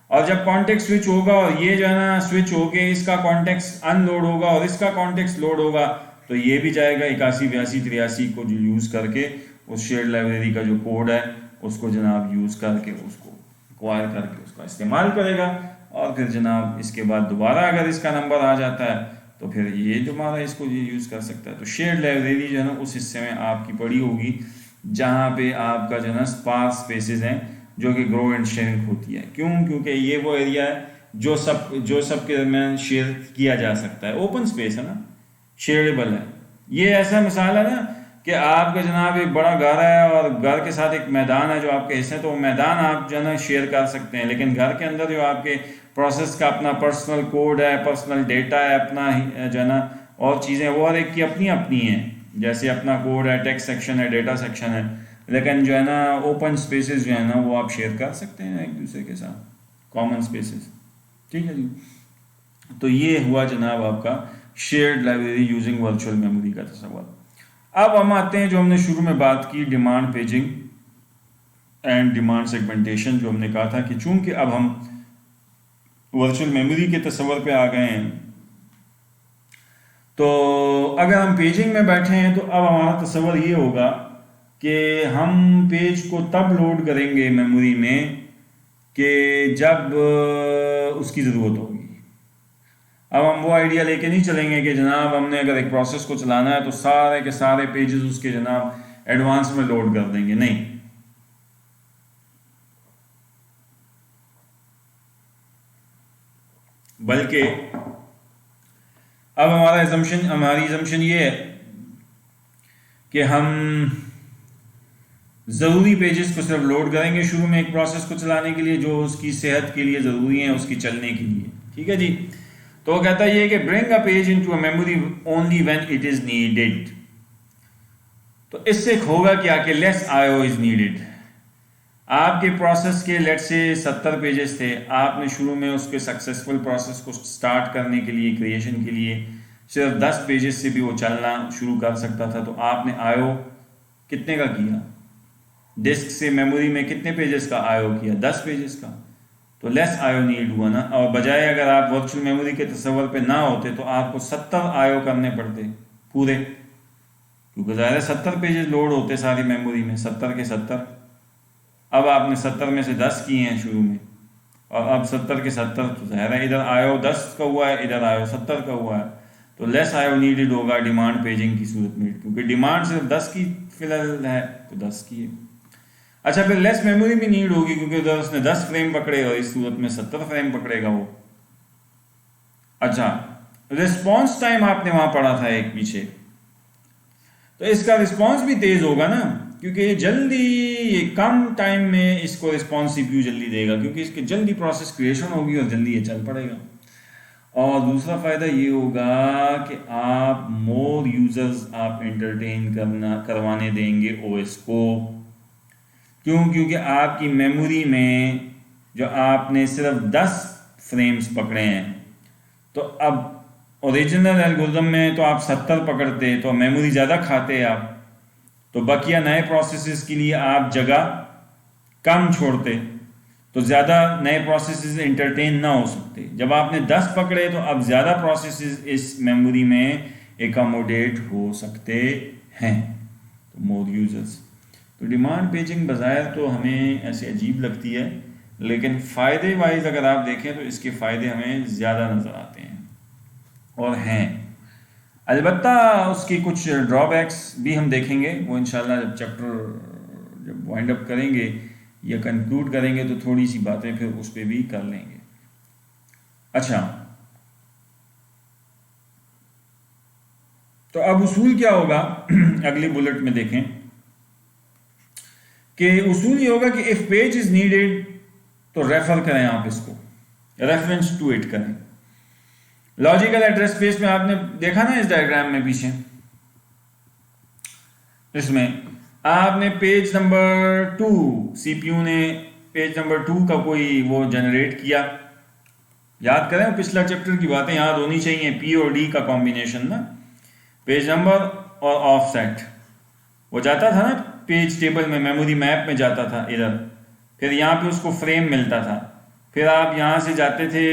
और जब कॉन्टेक्स्ट स्विच होगा और ये जो है ना स्विच होके इसका कॉन्टेक्स्ट अनलोड होगा और इसका कॉन्टेक्स्ट लोड होगा, तो ये भी जाएगा 81, 82, 83 को जो यूज करके उस शेयर्ड लाइब्रेरी का जो कोड है उसको जनाब यूज करके उसको एक्वायर करके उसका इस्तेमाल करेगा, और फिर जनाब इसके बाद दोबारा अगर इसका नंबर आ जाता है तो फिर ये दोबारा इसको ये यूज़ कर सकता है। तो शेयर्ड लाइब्रेरी जो है ना उस हिस्से में आपकी पड़ी होगी जहाँ पे आपका जो है ना स्पार्स स्पेसेस हैं जो कि ग्रो एंड शेयरिंग होती है। क्यों? क्योंकि ये वो एरिया है जो सब के दरमियान शेयर किया जा सकता है, ओपन स्पेस है ना, शेयरेबल है। ये ऐसा मिसाल है ना कि आपका जनाब एक बड़ा घर है और घर के साथ एक मैदान है जो आपके हिस्से हैं, तो वो मैदान आप जो है ना शेयर कर सकते हैं, लेकिन घर के अंदर जो आपके प्रोसेस का अपना पर्सनल कोड है, पर्सनल डेटा है, अपना जो है ना और चीज़ें वो हर एक की अपनी अपनी हैं, जैसे अपना कोड है, टेक्स्ट सेक्शन है, डेटा सेक्शन है, लेकिन जो है ना ओपन स्पेसेस जो है ना वो आप शेयर कर सकते हैं एक दूसरे के साथ, कॉमन स्पेसेस। ठीक है जी, तो ये हुआ जनाब आपका shared library using virtual memory का तस्वर। अब हम आते हैं जो हमने शुरू में बात की demand paging and demand segmentation, जो हमने कहा था कि चूंकि अब हम वर्चुअल मेमोरी के तस्वर पे आ गए हैं, तो अगर हम पेजिंग में बैठे हैं तो अब हमारा तस्वर ये होगा कि हम पेज को तब लोड करेंगे मेमोरी में कि जब उसकी ज़रूरत होगी। अब हम वो आइडिया लेके नहीं चलेंगे कि जनाब हमने अगर एक प्रोसेस को चलाना है तो सारे के सारे पेजेस उसके जनाब एडवांस में लोड कर देंगे, नहीं। बल्कि अब हमारी assumption ये है कि हम ज़रूरी पेजेस को सिर्फ लोड करेंगे शुरू में एक प्रोसेस को चलाने के लिए जो उसकी सेहत के लिए ज़रूरी है, उसकी चलने के लिए। ठीक है जी, तो वो कहता है ये कि bring a page into a memory only when it is needed. तो इससे होगा क्या कि लेस आईओ इज नीडेड। आपके प्रोसेस के लेट से 70 पेजेस थे, आपने शुरू में उसके सक्सेसफुल प्रोसेस को स्टार्ट करने के लिए, क्रिएशन के लिए सिर्फ 10 पेजेस से भी वो चलना शुरू कर सकता था, तो आपने आईओ कितने का किया, डिस्क से मेमोरी में कितने पेजेस का आईओ किया, 10 पेजेस का। तो लेस आईओ नीड हुआ ना। और बजाय अगर आप वर्चुअल मेमोरी के तस्वर पे ना होते तो आपको 70 आईओ करने पड़ते पूरे, क्योंकि ज़्यादा 70 पेजेस लोड होते सारी मेमोरी में, 70 के 70। अब आपने 70 में से 10 किए हैं शुरू में, और अब 70 के 70 तो ज़ाहिर है इधर आईओ 10 का हुआ है, इधर आईओ 70 का हुआ है, तो लेस आईओ नीडेड होगा डिमांड पेजिंग की सूरत में, क्योंकि डिमांड सिर्फ 10 की फिलहाल है तो 10 की है। अच्छा, फिर लेस मेमोरी भी नीड होगी, क्योंकि उधर उसने 10 फ्रेम पकड़े और इस सूरत में 70 फ्रेम पकड़ेगा वो। अच्छा, रिस्पॉन्स टाइम आपने वहां पढ़ा था एक पीछे, तो इसका रिस्पॉन्स भी तेज होगा ना, क्योंकि ये कम टाइम में इसको रिस्पॉन्स सीपीयू जल्दी देगा, क्योंकि इसकी जल्दी प्रोसेस क्रिएशन होगी और जल्दी ये चल पड़ेगा। और दूसरा फायदा ये होगा कि आप मोर यूजर्स आप एंटरटेन करवाने देंगे ओएस को। क्यों? क्योंकि आपकी मेमोरी में जो आपने सिर्फ 10 फ्रेम्स पकड़े हैं, तो अब ओरिजिनल एल्गोरिथम में तो आप 70 पकड़ते तो मेमोरी ज़्यादा खाते आप, तो बकिया नए प्रोसेसेस के लिए आप जगह कम छोड़ते, तो ज़्यादा नए प्रोसेसेस एंटरटेन ना हो सकते। जब आपने 10 पकड़े तो अब ज़्यादा प्रोसेसेस इस मेमोरी में एकोमोडेट हो सकते हैं, तो मोर यूजर्स। तो डिमांड पेजिंग बज़ाहिर तो हमें ऐसे अजीब लगती है, लेकिन फ़ायदे वाइज अगर आप देखें तो इसके फ़ायदे हमें ज़्यादा नज़र आते हैं और हैं। अलबत्ता उसकी कुछ ड्रॉबैक्स भी हम देखेंगे, वो इंशाल्लाह जब चैप्टर जब वाइंड अप करेंगे या कंक्लूड करेंगे तो थोड़ी सी बातें फिर उस पर भी कर लेंगे। अच्छा, तो अब उसूल क्या होगा अगली बुलेट में देखें कि उसूल ये होगा कि इफ पेज इज नीडेड तो रेफर करें, आप इसको रेफरेंस टू इट करें। लॉजिकल एड्रेस स्पेस में आपने देखा ना इस डायग्राम में पीछे, इसमें आपने पेज नंबर 2, सीपीयू ने पेज नंबर 2 का कोई वो जनरेट किया। याद करें पिछला चैप्टर की बातें याद होनी चाहिए, पी और डी का कॉम्बिनेशन ना, पेज नंबर और ऑफसेट। वो जाता था ना पेज टेबल में, मेमोरी मैप में जाता था इधर, फिर यहाँ पे उसको फ्रेम मिलता था, फिर आप यहाँ से जाते थे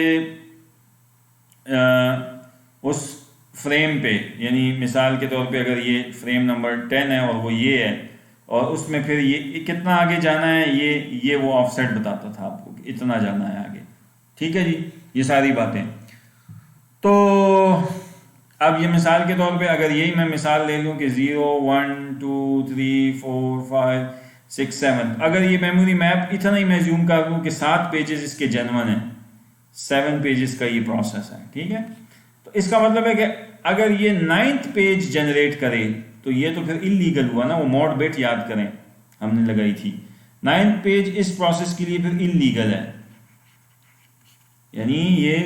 उस फ्रेम पे, यानी मिसाल के तौर पे अगर ये फ्रेम नंबर 10 है और वो ये है, और उसमें फिर ये कितना आगे जाना है, ये वो ऑफसेट बताता था आपको कि इतना जाना है आगे। ठीक है जी, ये सारी बातें। तो अब ये मिसाल के तौर पे अगर यही मैं मिसाल ले लूँ कि 0 1 2 3 4 5 6 7, अगर ये मेमोरी मैप इतना ही मैं ज़ूम कर लूँ कि 7 पेजेस इसके जेन्युइन है, 7 पेजेस का ये प्रोसेस है। ठीक है, तो इसका मतलब है कि अगर ये 9th पेज जनरेट करे तो ये तो फिर इलीगल हुआ ना, वो मॉड बिट याद करें हमने लगाई थी, 9th पेज इस प्रोसेस के लिए फिर इलीगल है, यानी ये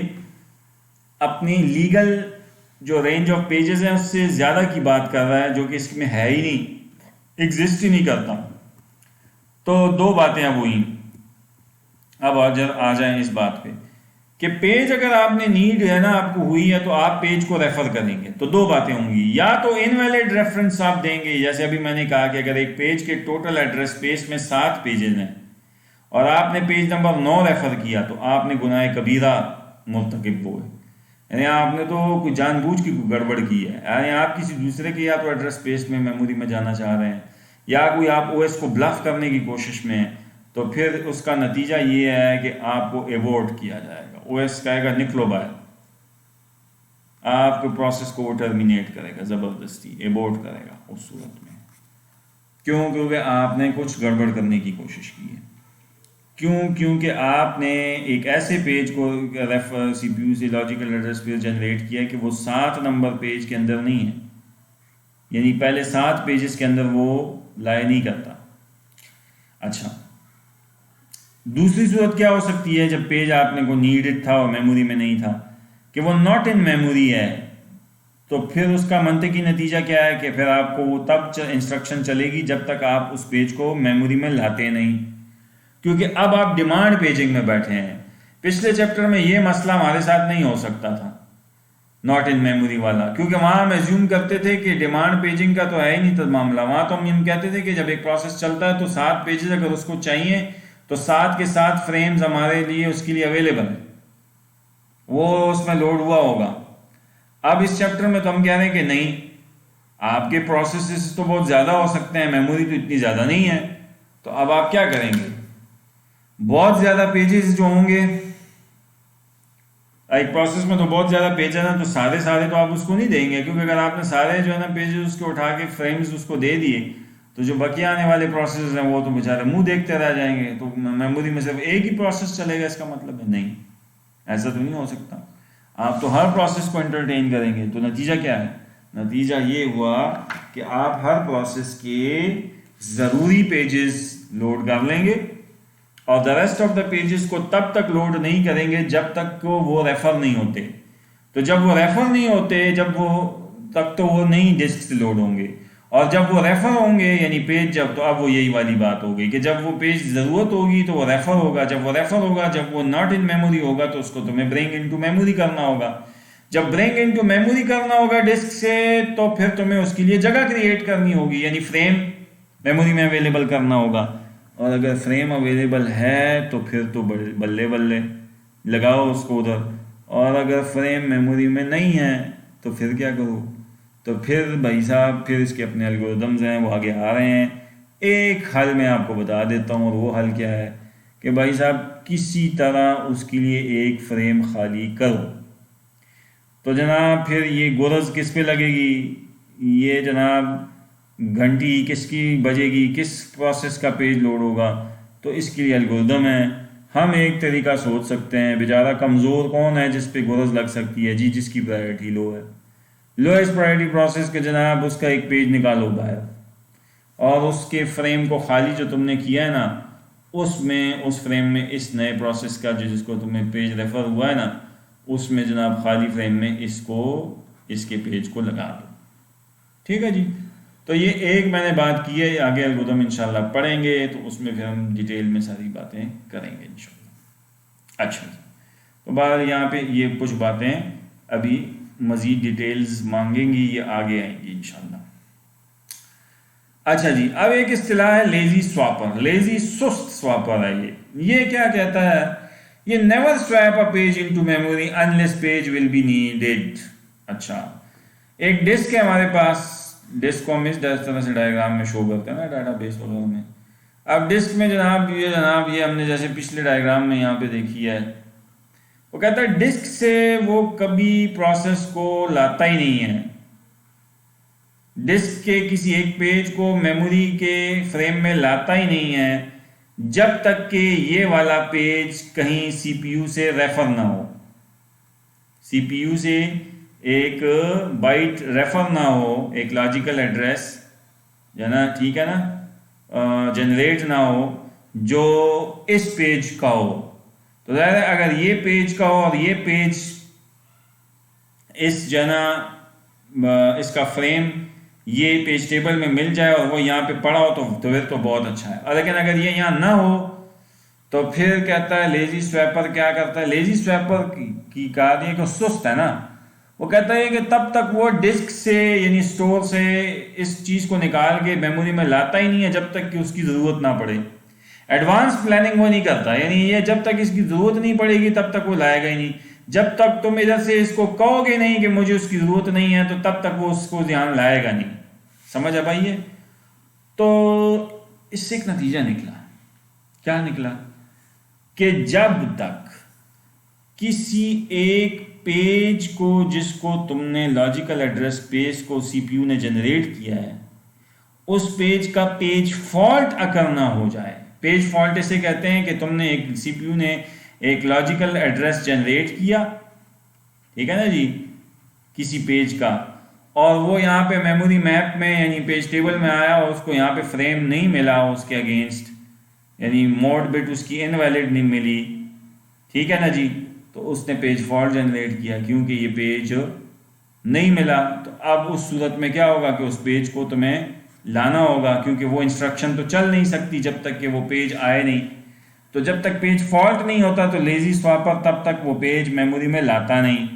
अपनी लीगल जो रेंज ऑफ पेजेस है उससे ज़्यादा की बात कर रहा है, जो कि इसमें है ही नहीं, एग्जिस्ट ही नहीं करता। तो दो बातें अब हुई। अब आ जाए इस बात पे कि पेज अगर आपने नीड है ना आपको हुई है तो आप पेज को रेफर करेंगे, तो दो बातें होंगी, या तो इनवैलिड रेफरेंस आप देंगे, जैसे अभी मैंने कहा कि अगर एक पेज के टोटल एड्रेस स्पेस में 7 पेजेस हैं और आपने पेज नंबर 9 रेफर किया तो आपने गुनाह कबीरा मुर्तकिब हुए, यानी आपने तो कोई जानबूझ की गड़बड़ की है, यानी आप किसी दूसरे के या तो एड्रेस स्पेस में मेमोरी में जाना चाह रहे हैं, या कोई आप ओएस को ब्लफ करने की कोशिश में है, तो फिर उसका नतीजा ये है कि आपको एबोर्ट किया जाएगा, ओएस कहेगा निकलो बाहर, आपके प्रोसेस को वो टर्मिनेट करेगा, ज़बरदस्ती एबोर्ट करेगा उस सूरत में। क्यों? क्योंकि आपने कुछ गड़बड़ करने की कोशिश की है। क्यों? क्योंकि आपने एक ऐसे पेज को रेफर सीपीयू से लॉजिकल एड्रेस स्पेस जनरेट किया है कि वो 7 नंबर पेज के अंदर नहीं है, यानी पहले 7 पेजेस के अंदर वो लाए नहीं करता। अच्छा, दूसरी सूरत क्या हो सकती है जब पेज आपने को नीडेड था और मेमोरी में नहीं था, कि वो नॉट इन मेमोरी है, तो फिर उसका मंतकी नतीजा क्या है कि फिर आपको वो तब इंस्ट्रक्शन चलेगी जब तक आप उस पेज को मेमोरी में लाते नहीं, क्योंकि अब आप डिमांड पेजिंग में बैठे हैं। पिछले चैप्टर में ये मसला हमारे साथ नहीं हो सकता था, नॉट इन मेमोरी वाला, क्योंकि वहां हम एज्यूम करते थे कि डिमांड पेजिंग का तो है ही नहीं तो मामला। वहां तो हम ये कहते थे कि जब एक प्रोसेस चलता है तो 7 पेजेस अगर उसको चाहिए तो 7 के 7 फ्रेम्स हमारे लिए उसके लिए अवेलेबल है, वो उसमें लोड हुआ होगा। अब इस चैप्टर में तो हम कह रहे हैं कि नहीं, आपके प्रोसेसेस तो बहुत ज़्यादा हो सकते हैं, मेमोरी तो इतनी ज़्यादा नहीं है। तो अब आप क्या करेंगे, बहुत ज़्यादा पेजेस जो होंगे एक प्रोसेस में, तो बहुत ज़्यादा पेज है ना, तो सारे तो आप उसको नहीं देंगे, क्योंकि अगर आपने सारे जो है ना पेजेस उसके उठा के फ्रेम्स उसको दे दिए तो जो बाकी आने वाले प्रोसेस हैं वो तो बेचारे मुंह देखते रह जाएंगे, तो मेमोरी में सिर्फ एक ही प्रोसेस चलेगा, इसका मतलब है नहीं, ऐसा तो नहीं हो सकता। आप तो हर प्रोसेस को एंटरटेन करेंगे, तो नतीजा क्या है, नतीजा ये हुआ कि आप हर प्रोसेस के ज़रूरी पेजेस लोड कर लेंगे और the rest of the pages को तब तक लोड नहीं करेंगे जब तक वो रेफर नहीं होते। तो जब वो रेफर नहीं होते, जब वो तक तो वो नहीं डिस्क से लोड होंगे, और जब वो रेफर होंगे यानी पेज जब, तो अब वो यही वाली बात हो गई कि जब वो पेज ज़रूरत होगी तो वो रेफर होगा, जब वो रेफर होगा, जब वो नॉट इन मेमोरी होगा तो उसको तुम्हें ब्रिंग इनटू मेमोरी करना होगा। जब ब्रिंग इनटू मेमोरी करना होगा डिस्क से, तो फिर तुम्हें उसके लिए जगह क्रिएट करनी होगी, यानी फ्रेम मेमोरी में अवेलेबल करना होगा। और अगर फ्रेम अवेलेबल है तो फिर तो बल्ले बल्ले लगाओ उसको उधर, और अगर फ्रेम मेमोरी में नहीं है तो फिर क्या करो, तो फिर भाई साहब फिर इसके अपने एल्गोरिदम्स हैं, वो आगे आ रहे हैं। एक हल मैं आपको बता देता हूँ, और वो हल क्या है कि भाई साहब किसी तरह उसके लिए एक फ्रेम खाली करो। तो जनाब फिर ये गोरज किस पे लगेगी, ये जनाब घंटी किसकी बजेगी, किस प्रोसेस का पेज लोड होगा, तो इसके लिए एल्गोरिदम है। हम एक तरीका सोच सकते हैं, बेचारा कमज़ोर कौन है जिस पे गोरज लग सकती है, जी जिसकी प्रायोरिटी लो है, लोएस्ट प्रायोरिटी प्रोसेस के जनाब उसका एक पेज निकालो बाहर, और उसके फ्रेम को खाली जो तुमने किया है ना, उसमें उस फ्रेम में इस नए प्रोसेस का जो जिसको तुम्हें पेज रेफर हुआ है ना, उसमें जनाब खाली फ्रेम में इसको इसके पेज को लगा दो। ठीक है जी, तो ये एक मैंने बात की है, आगे एल्गोरिदम इंशाल्लाह पढ़ेंगे तो उसमें फिर हम डिटेल में सारी बातें करेंगे इंशाल्लाह। अच्छा जी, तो बाहर यहाँ पे ये कुछ बातें अभी मज़ीद डिटेल्स मांगेंगी, ये आगे आएंगी इंशाल्लाह। अच्छा जी, अब एक इस्तिलाह है लेजी स्वापर, लेजी सुस्त स्वापर है ये क्या कहता है, ये never swap a page into memory unless page will be needed. अच्छा, एक डिस्क है हमारे पास, डिस्क को हम इस तरह से डायग्राम में शो करते हैं ना डाटाबेस वगैरह में। अब डिस्क में जनाब ये हमने जैसे पिछले डायग्राम में यहाँ पे देखी है, वो कहता है डिस्क से वो कभी प्रोसेस को लाता ही नहीं है, डिस्क के किसी एक पेज को मेमोरी के फ्रेम में लाता ही नहीं है जब तक कि ये वाला पेज कहीं सीपीयू से रेफर ना हो, सीपीयू से एक बाइट रेफर ना हो, एक लॉजिकल एड्रेस है ना, ठीक है ना, जनरेट ना हो जो इस पेज का हो। तो ज़ाहिर है अगर ये पेज का हो और ये पेज इस जना इसका फ्रेम ये पेज टेबल में मिल जाए और वो यहाँ पे पड़ा हो तो फिर तो बहुत अच्छा है। और लेकिन अगर ये यहाँ ना हो तो फिर कहता है लेजी स्वैपर क्या करता है, लेजी स्वैपर की कार्य को सुस्त है ना, वो कहता है कि तब तक वो डिस्क से यानी स्टोर से इस चीज़ को निकाल के मेमोरी में लाता ही नहीं है जब तक कि उसकी ज़रूरत ना पड़े। एडवांस प्लानिंग वो नहीं करता, यानी ये जब तक इसकी ज़रूरत नहीं पड़ेगी तब तक वो लाएगा ही नहीं। जब तक तुम इधर से इसको कहोगे नहीं कि मुझे उसकी ज़रूरत नहीं है तो तब तक वो उसको ध्यान लाएगा नहीं। समझ आ पाइए? तो इससे एक नतीजा निकला, क्या निकला कि जब तक किसी एक पेज को जिसको तुमने लॉजिकल एड्रेस पेज को सीपीयू ने जनरेट किया है उस पेज का पेज फॉल्ट अकर ना हो जाए, पेज फॉल्ट इसे कहते हैं कि तुमने एक सीपीयू ने एक लॉजिकल एड्रेस जनरेट किया, ठीक है ना जी, किसी पेज का, और वो यहाँ पे मेमोरी मैप में यानी पेज टेबल में आया और उसको यहाँ पे फ्रेम नहीं मिला उसके अगेंस्ट, यानी मोड बिट उसकी इनवैलिड नहीं मिली, ठीक है ना जी, तो उसने पेज फॉल्ट जनरेट किया क्योंकि ये पेज नहीं मिला तो अब उस सूरत में क्या होगा कि उस पेज को तुम्हें लाना होगा, क्योंकि वो इंस्ट्रक्शन तो चल नहीं सकती जब तक कि वो पेज आए नहीं। तो जब तक पेज फॉल्ट नहीं होता तो लेजी स्वैपर तब तक वो पेज मेमोरी में लाता नहीं।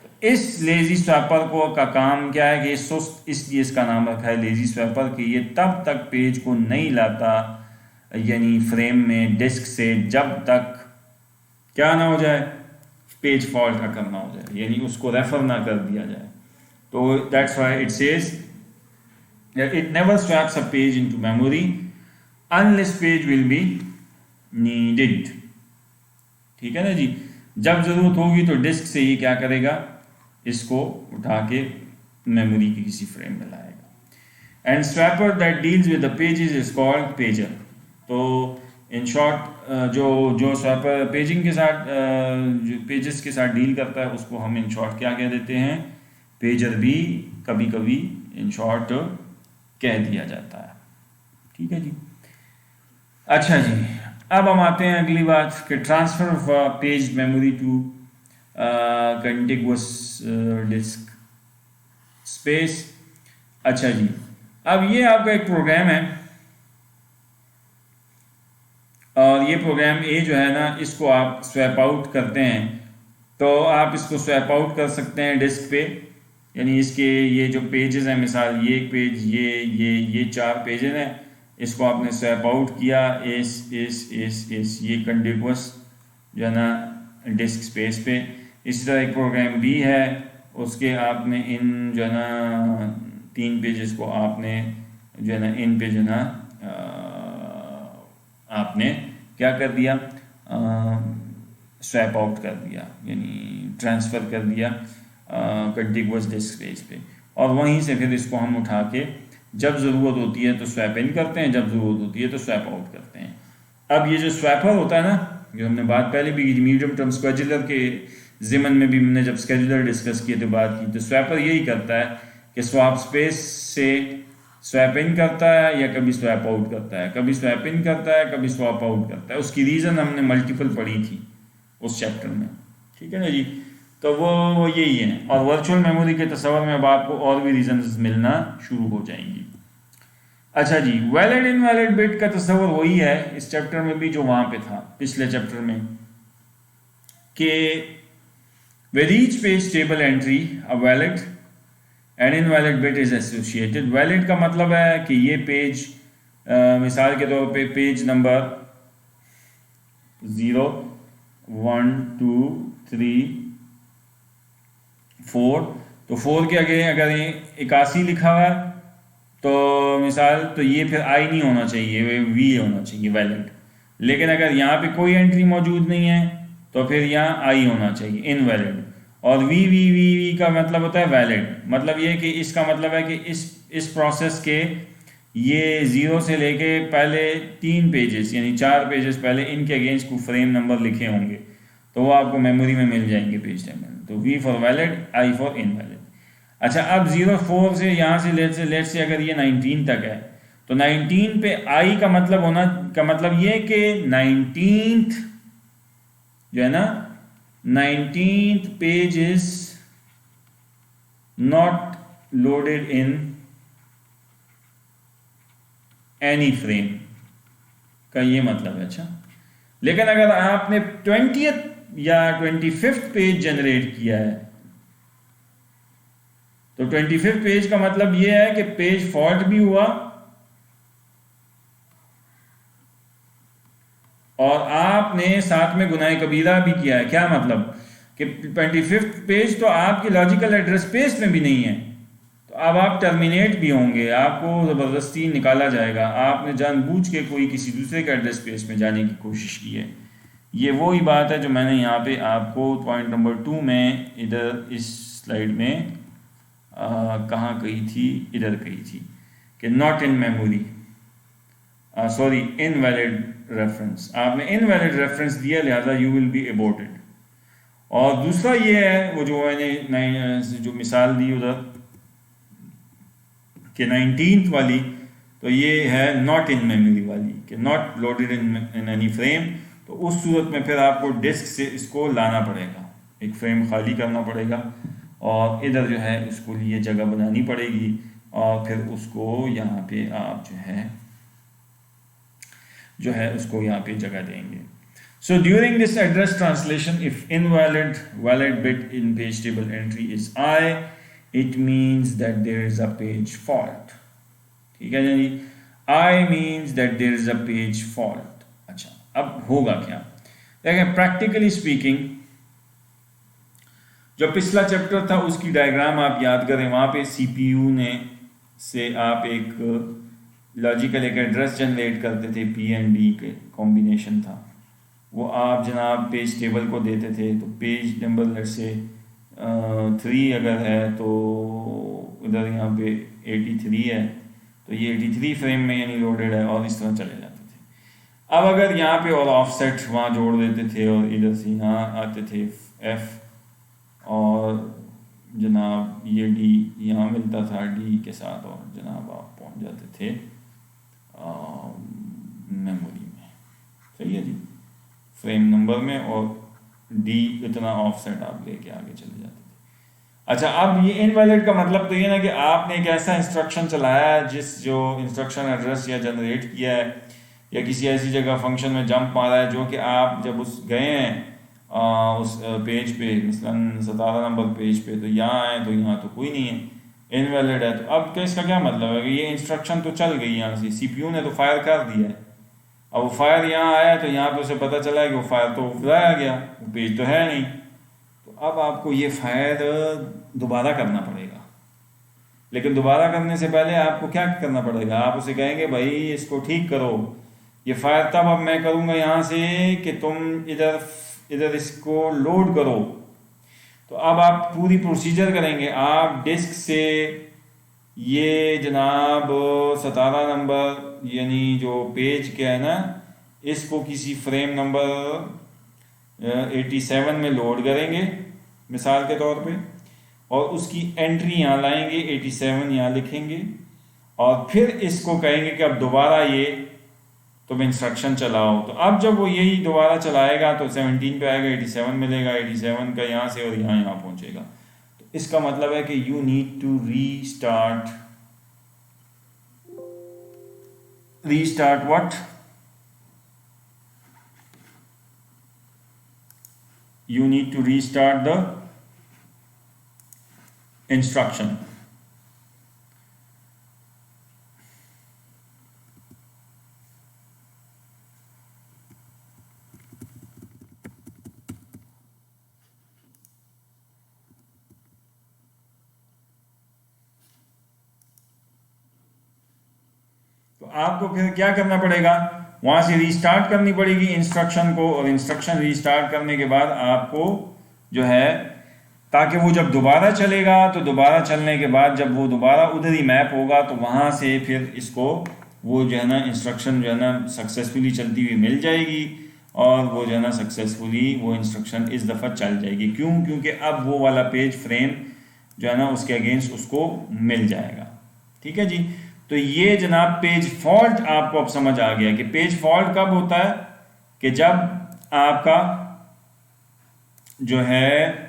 तो इस लेजी स्वैपर को का काम क्या है कि ये सुस्त, इसलिए इसका नाम रखा है लेजी स्वैपर कि ये तब तक पेज को नहीं लाता यानी फ्रेम में डिस्क से जब तक क्या ना हो जाए, पेज फॉल्ट का करना हो जाए, यानी उसको रेफर ना कर दिया जाए। तो that's why it says it never swaps a page into memory unless page will be needed. ठीक है ना जी, जब जरूरत होगी तो डिस्क से ही क्या करेगा, इसको उठा के मेमोरी की किसी फ्रेम में लाएगा। And swapper that deals with the pages is called pager. तो इन शॉर्ट जो स्वैपर पेजिंग के साथ जो पेजेस के साथ डील करता है उसको हम इन शॉर्ट क्या कह देते हैं, पेजर भी कभी कभी इन शॉर्ट कह दिया जाता है। ठीक है जी। अच्छा जी, अब हम आते हैं अगली बात कि transfer of page memory to contiguous disk space. अच्छा जी, अब ये आपका एक प्रोग्राम है और ये प्रोग्राम ए जो है ना, इसको आप स्वैप आउट करते हैं तो आप इसको स्वैप आउट कर सकते हैं डिस्क पे, यानी इसके ये जो पेजेस हैं, मिसाल ये एक पेज, ये 4 पेजेस हैं, इसको आपने स्वैप आउट किया इस ये कंटिगुअस जो है ना डिस्क स्पेस पे। इसी तरह एक प्रोग्राम बी है, उसके आपने इन जो है ना 3 पेजेस को आपने जो है ना इन पे जो है ना आपने क्या कर दिया, स्वैप आउट कर दिया, यानी ट्रांसफ़र कर दिया कंटिगुअस डिस्क स्पेस पे। और वहीं से फिर इसको हम उठा के जब ज़रूरत होती है तो स्वैप इन करते हैं, जब ज़रूरत होती है तो स्वैप आउट करते हैं। अब ये जो स्वैपर होता है ना, जो हमने बात पहले भी की, मीडियम टर्म स्केड्यूलर के ज़िमन में भी हमने जब स्केड्यूलर डिस्कस किए थे बात की, तो स्वैपर यही करता है कि स्वैप स्पेस से स्वैप इन करता है या कभी स्वैप आउट करता है, कभी स्वैप इन करता है, कभी स्वैप आउट करता है। उसकी रीज़न हमने मल्टीपल पढ़ी थी उस चैप्टर में। ठीक है ना जी, तो वो यही है। और वर्चुअल मेमोरी के तस्वर में अब आपको और भी रीजंस मिलना शुरू हो जाएंगी। अच्छा जी, वैलिड इनवैलिड बिट का तस्वर वही है इस चैप्टर में भी जो वहां पे था पिछले चैप्टर में, कि with each page table entry a valid and invalid bit is associated. Valid का मतलब है कि ये पेज मिसाल के तौर पे पेज नंबर 0 1 2 3 4, तो 4 के आगे अगर ये 81 लिखा हुआ है तो मिसाल तो ये फिर आई नहीं होना चाहिए, वी होना चाहिए वैलिड। लेकिन अगर यहाँ पे कोई एंट्री मौजूद नहीं है तो फिर यहाँ आई होना चाहिए, इनवैलिड। और वी का मतलब होता है वैलिड। मतलब ये कि इसका मतलब है कि इस प्रोसेस के ये 0 से लेके पहले 3 पेजेस यानी 4 पेजेस पहले इनके अगेंस्ट को फ्रेम नंबर लिखे होंगे तो वो आपको मेमोरी में मिल जाएंगे पेज टेबल। तो v for valid, i for invalid. अच्छा, अब 04 से यहाँ से लेट से अगर ये 19 तक है तो 19 पे आई का मतलब होना का मतलब ये कि 19th जो है ना 19th page is not loaded in any frame का ये मतलब है। अच्छा, लेकिन अगर आपने 20th या 25th पेज जनरेट किया है तो 25th पेज का मतलब यह है कि पेज फॉल्ट भी हुआ और आपने साथ में गुनाह कबीरा भी किया है। क्या मतलब कि 25th पेज तो आपकी लॉजिकल एड्रेस स्पेस में भी नहीं है, तो अब आप टर्मिनेट भी होंगे, आपको ज़बरदस्ती निकाला जाएगा, आपने जानबूझ के कोई किसी दूसरे के एड्रेस स्पेस में जाने की कोशिश की है। ये वही बात है जो मैंने यहाँ पे आपको पॉइंट नंबर 2 में इधर इस स्लाइड में कहाँ कही थी, इधर कही थी कि not in memory, sorry invalid reference. आपने इनवैलिड रेफरेंस दिया, लिहाजा यू विल बी अबॉर्टेड। और दूसरा ये है वो जो मैंने जो मिसाल दी उधर कि 19th वाली, तो ये है नॉट इन मेमोरी वाली कि not loaded in any frame. तो उस सूरत में फिर आपको डिस्क से इसको लाना पड़ेगा, एक फ्रेम खाली करना पड़ेगा और इधर जो है उसको लिए जगह बनानी पड़ेगी और फिर उसको यहाँ पे आप जो है उसको यहाँ पे जगह देंगे. So during this address translation, if valid bit in page table entry is I, it means that there is a page fault. ठीक है जी. I means that there is a page fault. अच्छा, अब होगा क्या? देखें, प्रैक्टिकली स्पीकिंग जो पिछला chapter था उसकी डायग्राम आप याद करें. वहाँ पे CPU से आप एक लॉजिकल एक एड्रेस जनरेट करते थे. P and D के कॉम्बिनेशन था. वो आप जनाब पेज टेबल को देते थे. तो पेज नंबर लेट से 3 अगर है तो इधर यहाँ पे 83 है, तो ये 83 फ्रेम में यानी लोडेड है और इस तरह चले जाते थे. अब अगर यहाँ पे और ऑफसेट वहाँ जोड़ देते थे और इधर से यहाँ आते थे F और जनाब ये D यहाँ मिलता था D के साथ और जनाब आप पहुँच जाते थे मेमोरी में. सही है जी, फ्रेम नंबर में, और D इतना ऑफसेट आप लेके आगे चले जाते थे. अच्छा, अब ये इनवैलिड का मतलब तो ये ना कि आपने एक ऐसा इंस्ट्रक्शन चलाया है जो इंस्ट्रक्शन एड्रेस या जनरेट किया है या किसी ऐसी जगह फंक्शन में जंप मारा है जो कि आप जब उस गए हैं उस पेज पे, मसलन 17 नंबर पेज पे, तो यहाँ आए तो यहाँ तो कोई नहीं है, इनवैलिड है. तो अब इसका क्या मतलब है कि ये इंस्ट्रक्शन तो चल गई यहाँ से, CPU ने तो फायर कर दिया है. अब वो फायर यहाँ आया तो यहाँ पे उसे पता चला है कि वो फायर तो उड़ाया गया, वो पेज तो है नहीं. तो अब आपको ये फायर दोबारा करना पड़ेगा. लेकिन दोबारा करने से पहले आपको क्या करना पड़ेगा? आप उसे कहेंगे भाई इसको ठीक करो, ये फायर तब अब मैं करूँगा यहाँ से कि तुम इधर इसको लोड करो. तो अब आप पूरी प्रोसीजर करेंगे. आप डिस्क से ये जनाब 17 नंबर यानी जो पेज क्या है ना, इसको किसी फ्रेम नंबर 87 में लोड करेंगे मिसाल के तौर पे, और उसकी एंट्री यहाँ लाएंगे, 87 यहाँ लिखेंगे, और फिर इसको कहेंगे कि अब दोबारा ये तुम इंस्ट्रक्शन चलाओ. तो अब जब वो यही दोबारा चलाएगा तो 17 पे आएगा, 87 मिलेगा, 87 का यहाँ से और यहाँ पहुँचेगा. तो इसका मतलब है कि you need to restart what? You need to restart the instruction. तो आपको फिर क्या करना पड़ेगा? वहां से रीस्टार्ट करनी पड़ेगी इंस्ट्रक्शन को, और इंस्ट्रक्शन रीस्टार्ट करने के बाद आपको जो है, ताकि वो जब दोबारा चलेगा तो दोबारा चलने के बाद जब वो दोबारा उधर ही मैप होगा तो वहां से फिर इसको वो जो है ना इंस्ट्रक्शन जो है ना सक्सेसफुली चलती हुई मिल जाएगी, और वो जो है ना सक्सेसफुली वो इंस्ट्रक्शन इस दफ़ा चल जाएगी. क्यों? क्योंकि अब वो वाला पेज फ्रेम जो है ना उसके अगेंस्ट उसको मिल जाएगा. ठीक है जी. तो ये जनाब पेज फॉल्ट आपको अब समझ आ गया कि पेज फॉल्ट कब होता है कि जब आपका जो है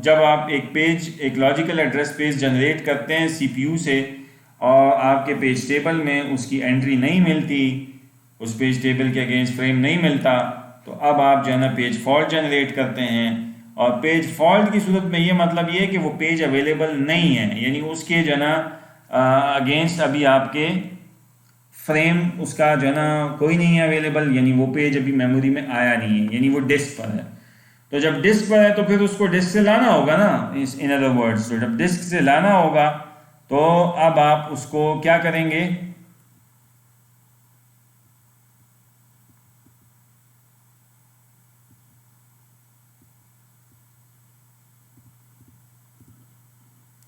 जब आप एक लॉजिकल एड्रेस पेज जनरेट करते हैं CPU से, और आपके पेज टेबल में उसकी एंट्री नहीं मिलती, उस पेज टेबल के अगेंस्ट फ्रेम नहीं मिलता, तो अब आप जो है ना पेज फॉल्ट जनरेट करते हैं. और पेज फॉल्ट की सूरत में ये मतलब ये कि वो पेज अवेलेबल नहीं है, यानी उसके जो है ना अगेंस्ट अभी आपके फ्रेम उसका जो है ना कोई नहीं है अवेलेबल, यानी वो पेज अभी मेमोरी में आया नहीं है, यानी वो डिस्क पर है. तो जब डिस्क पर है तो फिर उसको डिस्क से लाना होगा ना, इन अदर वर्ड्स. तो जब डिस्क से लाना होगा तो अब आप उसको क्या करेंगे?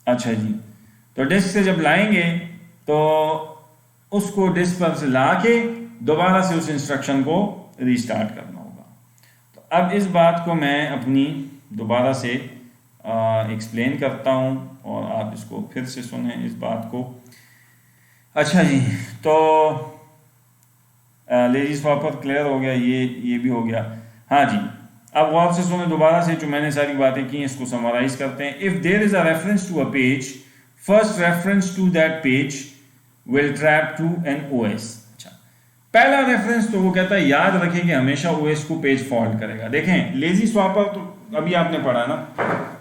अच्छा जी. तो डिस्क से जब लाएंगे तो उसको डिस्क पर से ला के दोबारा से उस इंस्ट्रक्शन को रीस्टार्ट करना होगा. तो अब इस बात को मैं अपनी दोबारा से एक्सप्लेन करता हूँ और आप इसको फिर से सुने इस बात को. अच्छा जी. तो लेडीज प्रॉपर क्लियर हो गया, ये भी हो गया. हाँ जी. अब गौर से सुने, दोबारा से जो मैंने सारी बातें की इसको समराइज करते हैं. If there is a reference to a page, first reference to that page will trap to an OS. अच्छा, पहला रेफरेंस तो वो कहता है याद रखें कि हमेशा ओएस को पेज फॉल्ट करेगा. देखें लेजी स्वैपर तो अभी आपने पढ़ा ना,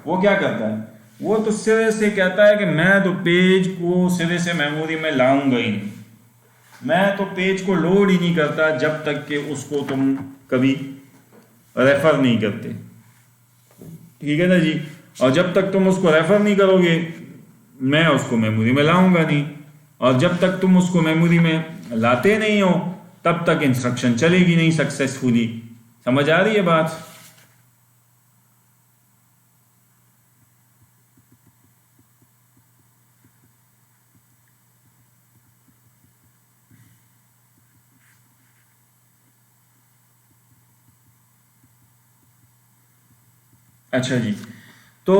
वो क्या करता है, वो तो सिरे से कहता है कि मैं तो पेज को सिरे से मेमोरी में लाऊंगा ही नहीं, मैं तो पेज को लोड ही नहीं करता जब तक कि उसको तुम कभी रेफर नहीं करते. ठीक है ना जी. और जब तक तुम उसको रेफर नहीं करोगे मैं उसको मेमोरी में लाऊंगा नहीं, और जब तक तुम उसको मेमोरी में लाते नहीं हो तब तक इंस्ट्रक्शन चलेगी नहीं सक्सेसफुली. समझ आ रही है बात? अच्छा जी. तो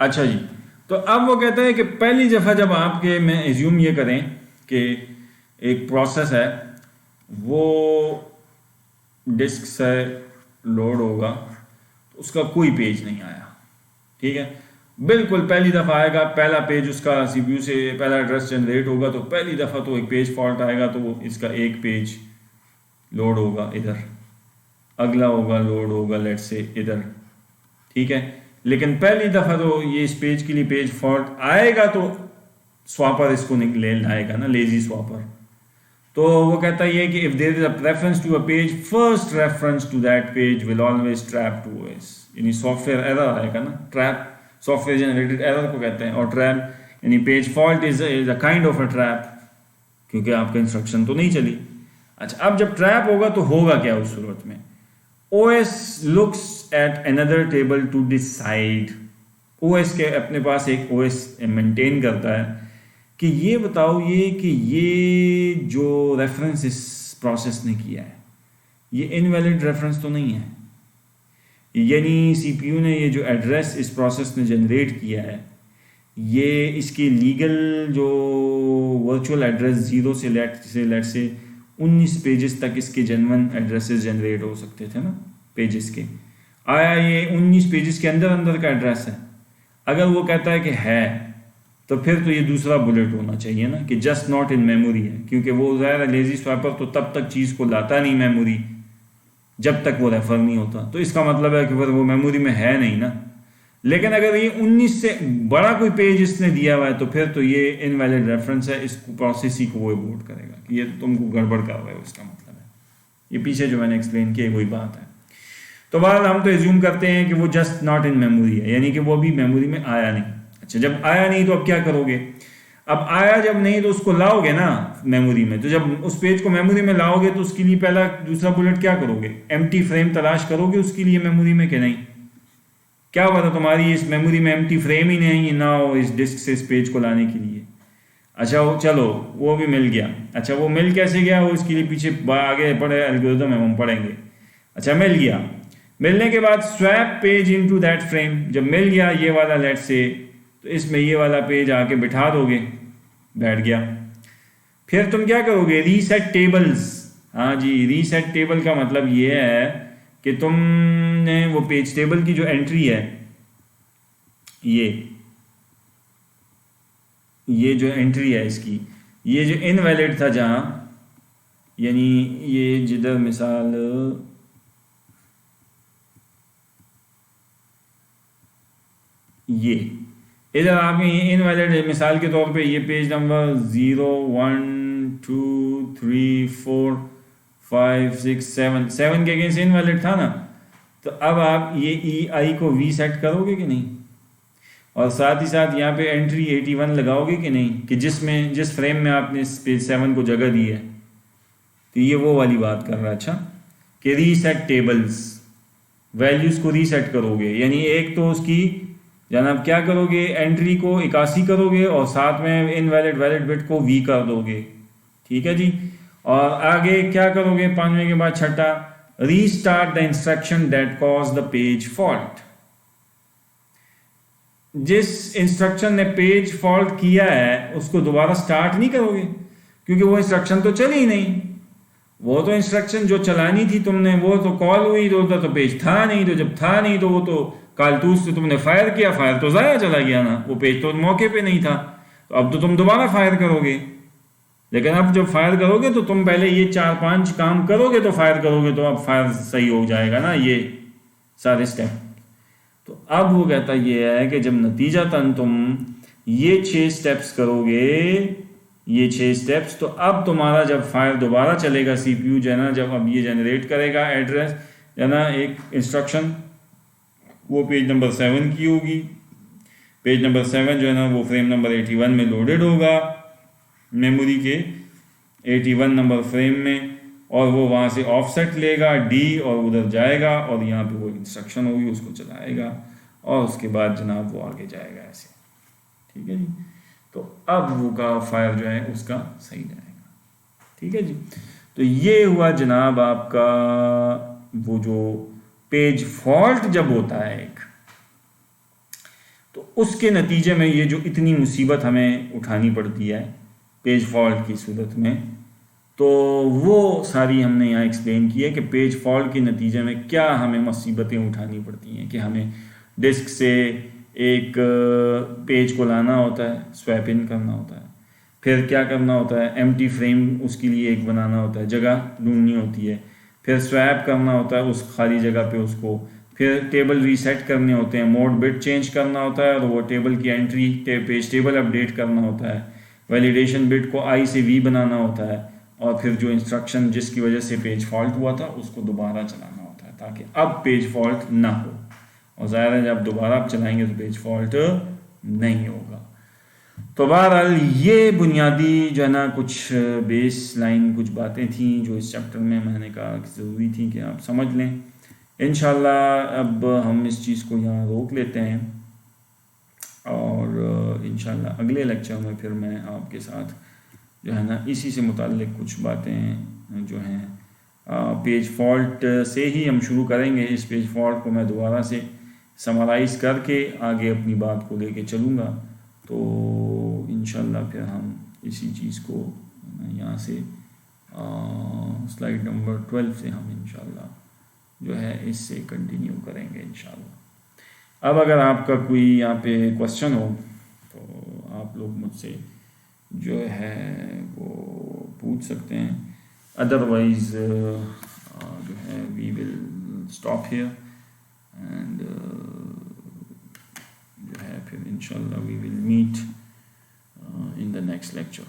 अच्छा जी, तो अब वो कहते हैं कि पहली दफ़ा जब आपके में एज्यूम ये करें कि एक प्रोसेस है वो डिस्क से लोड होगा तो उसका कोई पेज नहीं आया. ठीक है, बिल्कुल पहली दफ़ा आएगा, पहला पेज उसका सीपीयू से पहला एड्रेस जनरेट होगा तो पहली दफ़ा तो एक पेज फॉल्ट आएगा, तो वो इसका एक पेज लोड होगा इधर, अगला होगा लोड होगा लेट से इधर. ठीक है, लेकिन पहली दफ़ा तो ये इस पेज के लिए पेज फॉल्ट आएगा तो स्वापर इसको ले लाएगा ना, लेजी स्वापर. तो वो कहता है कि if there is a reference to a page, first reference to that page will always trap to OS. यानी सॉफ्टवेयर एरर आएगा ना, ट्रैप सॉफ्टवेयर जनरेटेड एरर को कहते हैं. और ट्रैप यानी page fault is a kind of a trap, क्योंकि आपका इंस्ट्रक्शन तो नहीं चली. अच्छा, अब जब ट्रैप होगा तो होगा क्या उस सूरत में? OS looks at another table to decide. OS के अपने पास एक OS मेंटेन करता है कि ये बताओ ये जो रेफरेंस इस प्रोसेस ने किया है ये इनवैलिड रेफरेंस तो नहीं है. यानी सीपीयू ने ये जो एड्रेस इस प्रोसेस ने जनरेट किया है ये इसकी लीगल जो वर्चुअल एड्रेस 0 से लेट से 19 पेजेस तक इसके जेन्युइन एड्रेसेस जनरेट हो सकते थे ना पेजेस के. आया ये 19 पेजेस के अंदर अंदर का एड्रेस है? अगर वो कहता है कि है तो फिर तो ये दूसरा बुलेट होना चाहिए ना कि जस्ट नॉट इन मेमोरी है, क्योंकि वो ज़ाहिर लेजी स्वैपर तो तब तक चीज़ को लाता नहीं मेमोरी जब तक वो रेफर नहीं होता. तो इसका मतलब है कि फिर वो मेमोरी में है नहीं ना. लेकिन अगर ये 19 से बड़ा कोई पेज इसने दिया हुआ है तो फिर तो ये इनवैलिड रेफरेंस है, इस प्रोसेस ही को वो अबॉर्ट करेगा कि ये तो तुमको गड़बड़ कर रहे हो. इसका मतलब है ये पीछे जो मैंने एक्सप्लेन किया वही बात है. तो बहरहाल हम तो एज्यूम करते हैं कि वो जस्ट नॉट इन मेमोरी है, यानी कि वो अभी मेमोरी में आया नहीं. अच्छा, जब आया नहीं तो अब क्या करोगे? अब आया जब नहीं तो उसको लाओगे ना मेमोरी में. तो जब उस पेज को मेमोरी में लाओगे तो उसके लिए पहला दूसरा बुलेट क्या करोगे? एम्प्टी फ्रेम तलाश करोगे उसके लिए मेमोरी में कि नहीं? क्या पता तुम्हारी इस मेमोरी में एम्प्टी फ्रेम ही नहीं ना हो इस डिस्क से इस पेज को लाने के लिए. अच्छा चलो वो भी मिल गया. अच्छा, वो मिल कैसे गया? वो इसके लिए पीछे आगे पढ़े एल्गोरिथम है, हम पढ़ेंगे. अच्छा, मिल गया. मिलने के बाद swap page into that frame. जब मिल गया ये वाला लेट से, तो इसमें ये वाला पेज आके बिठा दोगे, बैठ गया. फिर तुम क्या करोगे? Reset tables. हाँ जी, रीसेट टेबल का मतलब ये है कि तुमने वो पेज टेबल की जो एंट्री है ये जो एंट्री है इसकी, ये जो इनवैलिड था जहाँ, यानी ये जिधर मिसाल ये इधर आपके ये इनवैलिड मिसाल के तौर पे ये पेज नंबर 0 1 2 3 4 5 6 7 के अगेंस्ट इनवैलिड था ना. तो अब आप ये EI को V सेट करोगे कि नहीं? और साथ ही साथ यहाँ पे एंट्री 81 लगाओगे कि नहीं, कि जिस फ्रेम में आपने इस पेज 7 को जगह दी है. तो ये वो वाली बात कर रहा है. अच्छा, कि रीसेट टेबल्स, वैल्यूज़ को रीसेट करोगे. यानी एक तो उसकी जनाब क्या करोगे, एंट्री को 81 करोगे और साथ में इनवैलिड वैलिड बिट को V कर दोगे. ठीक है जी. और आगे क्या करोगे? 5वें के बाद छठा, restart the instruction that cause the page fault. जिस इंस्ट्रक्शन ने पेज फॉल्ट किया है उसको दोबारा स्टार्ट नहीं करोगे, क्योंकि वो इंस्ट्रक्शन तो चली ही नहीं। वो तो इंस्ट्रक्शन जो चलानी थी तुमने, वो तो कॉल हुई तो पेज था नहीं, तो जब था नहीं तो वो तो कारतूस से तुमने फायर किया, फायर तो ज़ाया चला गया ना, वो पेज तो मौके पे नहीं था। तो अब तो तुम दोबारा फायर करोगे, लेकिन अब जब फायर करोगे तो तुम पहले ये 4-5 काम करोगे तो फायर करोगे, तो अब फायर सही हो जाएगा ना ये सारे स्टेप। तो अब वो कहता ये है कि जब नतीजतन तुम ये 6 स्टेप्स करोगे, ये 6 स्टेप्स, तो अब तुम्हारा जब फायर दोबारा चलेगा, सीपीयू जो है ना, जब अब ये जनरेट करेगा एड्रेस है ना, एक इंस्ट्रक्शन, वो पेज नंबर 7 की होगी। पेज नंबर 7 जो है ना वो फ्रेम नंबर 81 में लोडेड होगा, मेमोरी के 81 नंबर फ्रेम में, और वो वहाँ से ऑफसेट लेगा डी और उधर जाएगा और यहाँ पे वो इंस्ट्रक्शन होगी उसको चलाएगा, और उसके बाद जनाब वो आगे जाएगा ऐसे। ठीक है जी। तो अब वो का फायर जो है उसका सही जाएगा। ठीक है जी। तो ये हुआ जनाब आपका वो जो पेज फॉल्ट जब होता है एक, तो उसके नतीजे में ये जो इतनी मुसीबत हमें उठानी पड़ती है पेज फॉल्ट की सूरत में, तो वो सारी हमने यहाँ एक्सप्लेन की है कि पेज फॉल्ट के नतीजे में क्या हमें मुसीबतें उठानी पड़ती हैं, कि हमें डिस्क से एक पेज को लाना होता है, स्वैप इन करना होता है, फिर क्या करना होता है, एम्प्टी फ्रेम उसके लिए एक बनाना होता है, जगह ढूंढनी होती है, फिर स्वैप करना होता है उस खाली जगह पे उसको, फिर टेबल रीसेट करने होते हैं, मोड बिट चेंज करना होता है, और वो टेबल की एंट्री पेज टेबल अपडेट करना होता है, वैलिडेशन बिट को आई से वी बनाना होता है, और फिर जो इंस्ट्रक्शन जिसकी वजह से पेज फॉल्ट हुआ था उसको दोबारा चलाना होता है ताकि अब पेज फॉल्ट ना हो, और ज़ाहिर है जब दोबारा आप चलाएंगे तो पेज फॉल्ट नहीं होगा। तो बहरहाल ये बुनियादी जो है ना कुछ बेस लाइन कुछ बातें थी जो इस चैप्टर में मैंने कहा कि ज़रूरी थी कि आप समझ लें। इंशाल्लाह अब हम इस चीज़ को यहाँ रोक लेते हैं, और इंशाल्लाह अगले लेक्चर में फिर मैं आपके साथ जो है ना इसी से मुताल्लिक कुछ बातें जो हैं पेज फॉल्ट से ही हम शुरू करेंगे। इस पेज फॉल्ट को मैं दोबारा से समराइज़ करके आगे अपनी बात को लेके चलूँगा, तो इंशाल्लाह फिर हम इसी चीज़ को यहाँ से स्लाइड नंबर 12 से हम इंशाल्लाह जो है इससे कंटिन्यू करेंगे इंशाल्लाह। अब अगर आपका कोई यहाँ पे क्वेश्चन हो तो आप लोग मुझसे जो है वो पूछ सकते हैं, अदरवाइज़ जो है we will stop here and जो है फिर इंशाल्लाह we will meet in the next lecture.